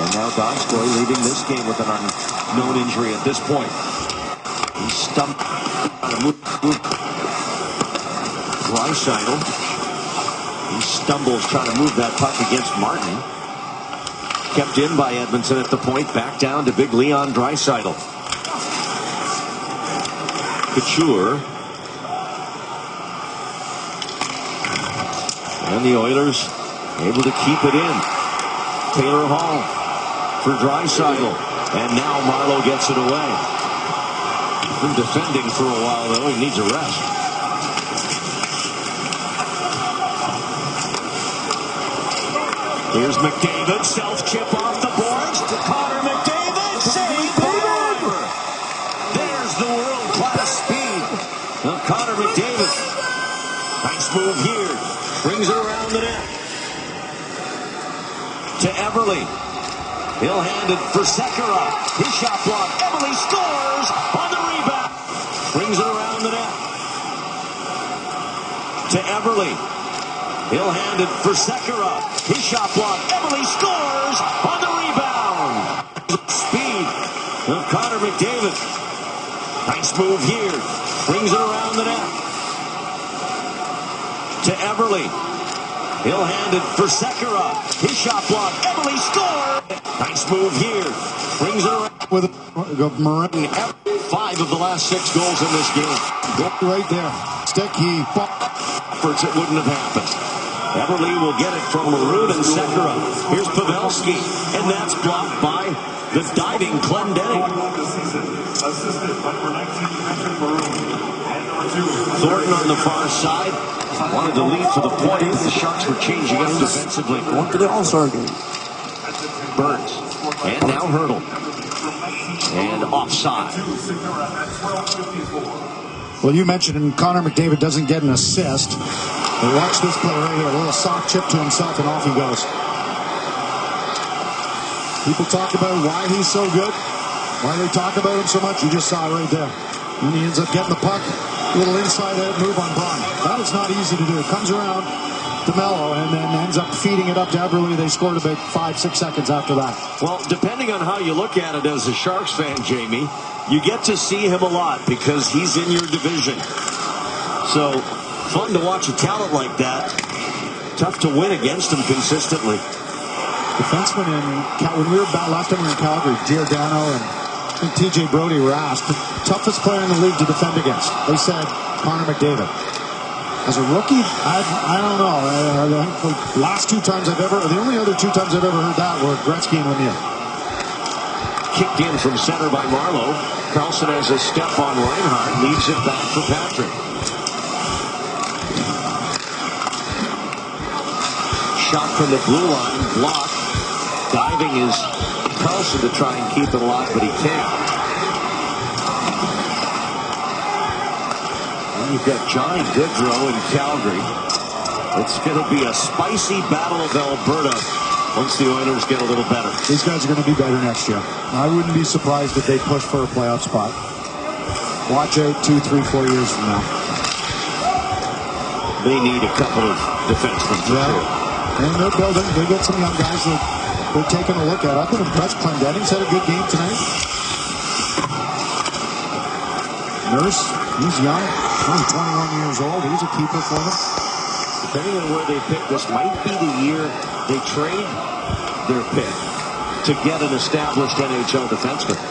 And now Donskoy leading this game with an unknown injury at this point. He stumped trying to move. Draisaitl. He stumbles trying to move that puck against Martin. Kept in by Edmonton at the point. Back down to big Leon Draisaitl. Couture. And the Oilers able to keep it in. Taylor Hall for Draisaitl. And now Marleau gets it away. Been defending for a while, though. He needs a rest. Here's McDavid. Self-chip off the boards to Connor McDavid. Save David! There's the world-class speed of Connor McDavid. Nice move here. Brings it around the net. To Everly. He'll hand it for Sekera. His shot blocked. Everly scores on the rebound. Brings it around the net. To Everly. He'll hand it for Sekera. His shot blocked. Everly scores on the rebound. Speed of Connor McDavid. Nice move here. Brings it around the net. To Everly. He'll hand it for Sekera. His shot blocked. Everly scores. Nice move here. Brings it around With Marin. 5 of the last 6 goals in this game. Right there. Stick. Efforts, it wouldn't have happened. Everly will get it from Maroon and Sekera. Here's Pavelski. And that's blocked by the diving Clendenning. Thornton on the far side. Wanted to lead for the point. The Sharks were changing up defensively. Going to the All-Star game. Burns. And now Hurdle. And offside. Well, you mentioned Connor McDavid doesn't get an assist. But watch this play right here. A little soft chip to himself, and off he goes. People talk about why he's so good. Why they talk about him so much. You just saw it right there. And he ends up getting the puck. A little inside out move on Braun. That is not easy to do. It comes around to Mello and then ends up feeding it up to Everly. They scored about 5-6 seconds after that. Well, depending on how you look at it as a Sharks fan, Jamie, you get to see him a lot because he's in your division. So, fun to watch a talent like that. Tough to win against him consistently. Defensemen when we were last time we were in Calgary, Giordano and TJ Brody were asked the toughest player in the league to defend against. They said Connor McDavid. As a rookie, I don't know. The last 2 times the only other 2 times I've ever heard that were Gretzky and Lemieux. Kicked in from center by Marleau. Carlson has a step on Reinhart. Leaves it back for Patrick. Shot from the blue line. Blocked. Diving is Carlson to try and keep it alive, but he can't. And you've got Johnny Gaudreau in Calgary. It's going to be a spicy battle of Alberta once the Oilers get a little better. These guys are going to be better next year. I wouldn't be surprised if they push for a playoff spot. Watch out 2, 3, 4 years from now. They need a couple of defensemen for sure. And they're building. They got some young guys that they're taking a look at. I've been impressed. Clendenning's had a good game tonight. Nurse, he's young. He's 21 years old. He's a keeper for them. Depending on where they pick, this might be the year they trade their pick to get an established NHL defenseman.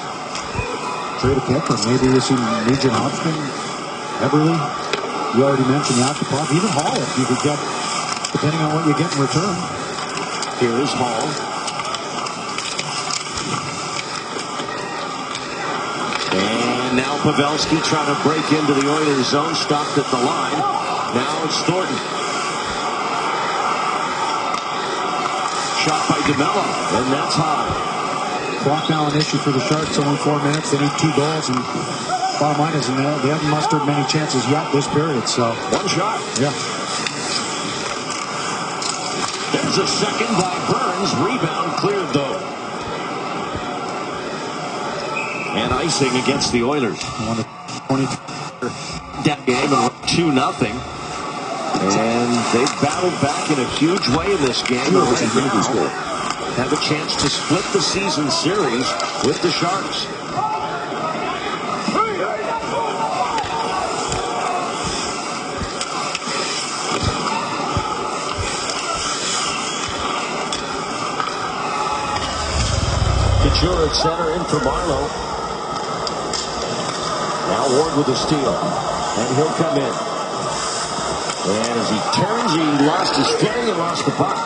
Trade a pick, or maybe you see Nugent Hopkins, Everly. You already mentioned Yakupov. Even Hall, if you could get, depending on what you get in return. Here is Hall. And now Pavelski trying to break into the Oilers zone. Stopped at the line. Now it's Thornton. shot by DeMello, and that's high. Clock now an issue for the Sharks. Only 4 minutes. They need 2 goals, and bottom line is they haven't mustered many chances yet this period. So one shot. Yeah. There's a second by Burns. Rebound cleared though. And icing against the Oilers. That game 2-0. And they've battled back in a huge way in this game. Have a chance to split the season series with the Sharks. Couture at center in for Marlowe. Now Ward with a steal. And he'll come in. And as he turns, he lost his footing and lost the puck.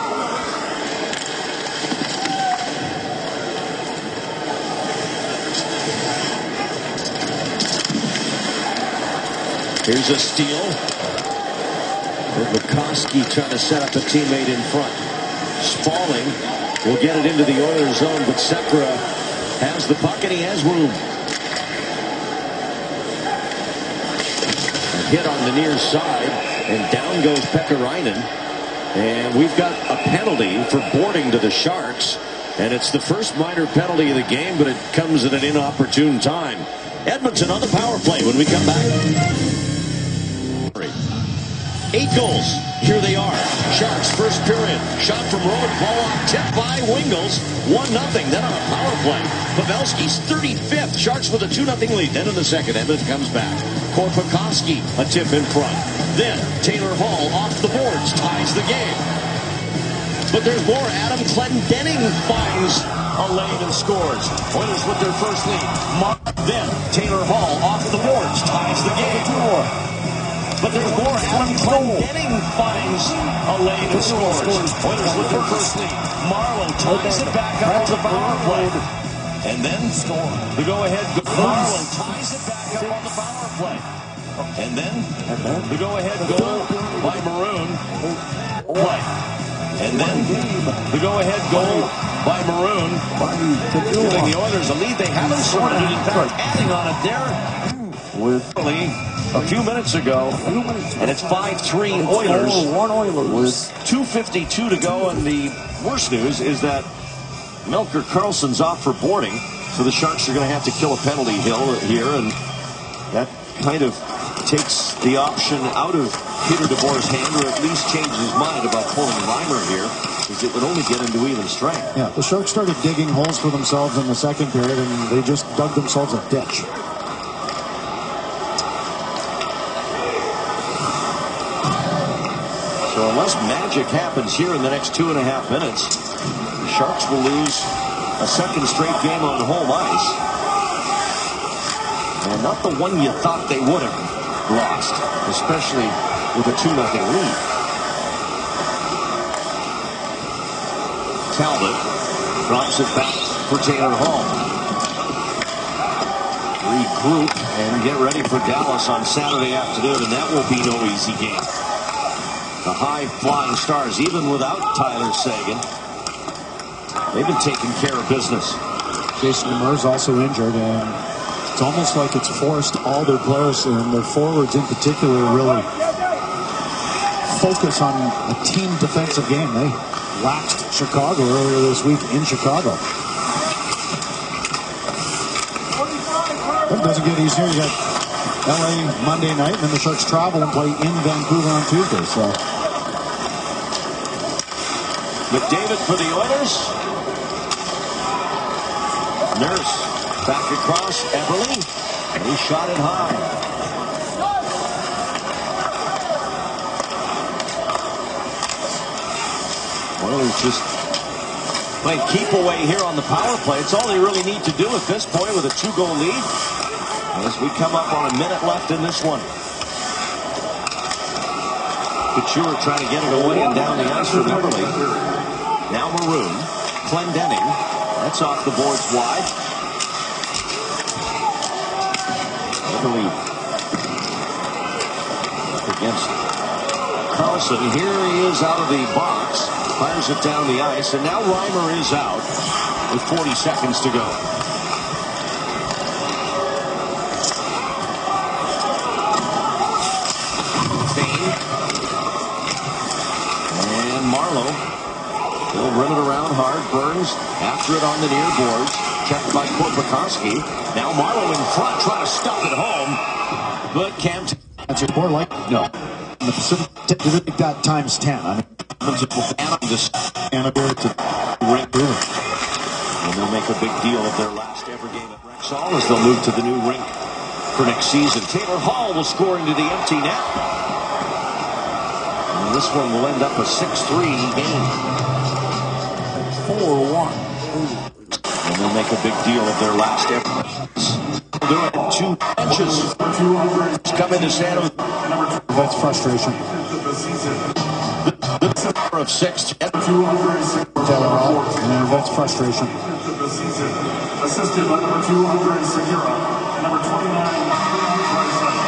Here's a steal. Bukowski trying to set up a teammate in front. Spaulding will get it into the Oilers zone, but Sekera has the puck and he has room. A hit on the near side, and down goes Pekarainen. And we've got a penalty for boarding to the Sharks. And it's the first minor penalty of the game, but it comes at an inopportune time. Edmonton on the power play when we come back. 8 goals. Here they are. Sharks first period. Shot from Rowan Pollock. Tipped by Wingels. 1-0. Then on a power play. Pavelski's 35th. Sharks with a 2-0 lead. Then in the second, Edmonton comes back. Korpikoski a tip in front. Then Taylor Hall off the boards ties the game. But there's more. Adam Clendenning finds a lane and scores. Oilers with their first lead. Then Taylor Hall off the boards ties the game. But there's more. Adam Clendenning finds a lane and scores. Oilers with their first lead. Marlowe ties it back up on the power play. And then the go-ahead. Marlowe ties it back up on the power play. And then the go-ahead goal by Maroon. And then the go-ahead goal by Maroon. Giving the Oilers a lead. They haven't sorted it. In fact, adding on it there with a few minutes ago, and it's 5-3 Oilers. With 2:52 to go, and the worst news is that Melker Karlsson's off for boarding, so the Sharks are going to have to kill a penalty hill here, and that kind of takes the option out of Peter DeBoer's hand, or at least changes his mind about pulling Reimer here, because it would only get him to even strength. Yeah, the Sharks started digging holes for themselves in the second period, and they just dug themselves a ditch. So unless magic happens here in the next 2.5 minutes, the Sharks will lose a second straight game on home ice. And not the one you thought they would have lost, especially with a 2-0 lead. Talbot drops it back for Taylor Hall. Regroup and get ready for Dallas on Saturday afternoon, and that will be no easy game. The high-flying Stars, even without Tyler Seguin, they've been taking care of business. Jason Demers also injured, and it's almost like it's forced all their players, and their forwards in particular, really focus on a team defensive game. They laxed Chicago earlier this week in Chicago. But it doesn't get easier. You got LA Monday night, and then the Sharks travel and play in Vancouver on Tuesday. So McDavid for the Oilers. Nurse back across Eberle, and he shot it high. Oilers just playing keep away here on the power play. It's all they really need to do at this point with a 2-goal lead. As we come up on a minute left in this one. Couture trying to get it away and down the ice for Eberle. Now Maroon. Clendenning. That's off the boards wide. Eberle against Karlsson. Here he is out of the box. Fires it down the ice, and now Reimer is out with 40 seconds to go. Fane. And Marlowe. He'll rim it around hard. Burns after it on the near boards. Checked by Korpikoski. Now Marlowe in front, trying to stuff it home. But can't. That's your more like no. In the Pacific Division, that times 10. I mean, Just and a beer to ring. And they'll make a big deal of their last ever game at Rexall as they'll move to the new rink for next season. Taylor Hall will score into the empty net. And this one will end up a 6-3 game. 4-1. And they'll make a big deal of their last ever. They'll do it in 2 benches. Come into San Jose. that's frustration. Of 6. That's frustration. Assisted by number 2, Andre Segura, and number 29,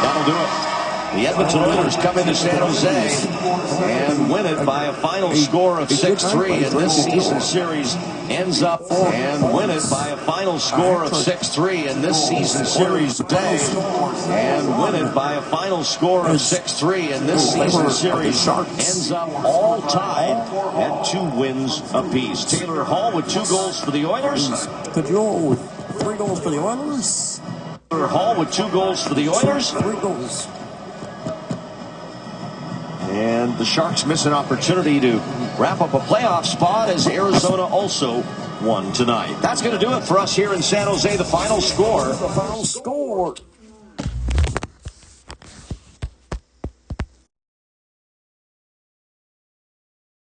That'll do it. The Edmonton Oilers come into San Jose and win it by a final score of 6-3. And this season series ends up and win it by a final score of 6-3. And this season series day and win it by a final score of 6-3. And this season series ends up all tied at 2 wins apiece. Taylor Hall with 2 goals for the Oilers. Pedro with 3 goals for the Oilers. Taylor Hall with 2 goals for the Oilers. 3 goals. And the Sharks miss an opportunity to wrap up a playoff spot as Arizona also won tonight. That's going to do it for us here in San Jose. The final score. The final score.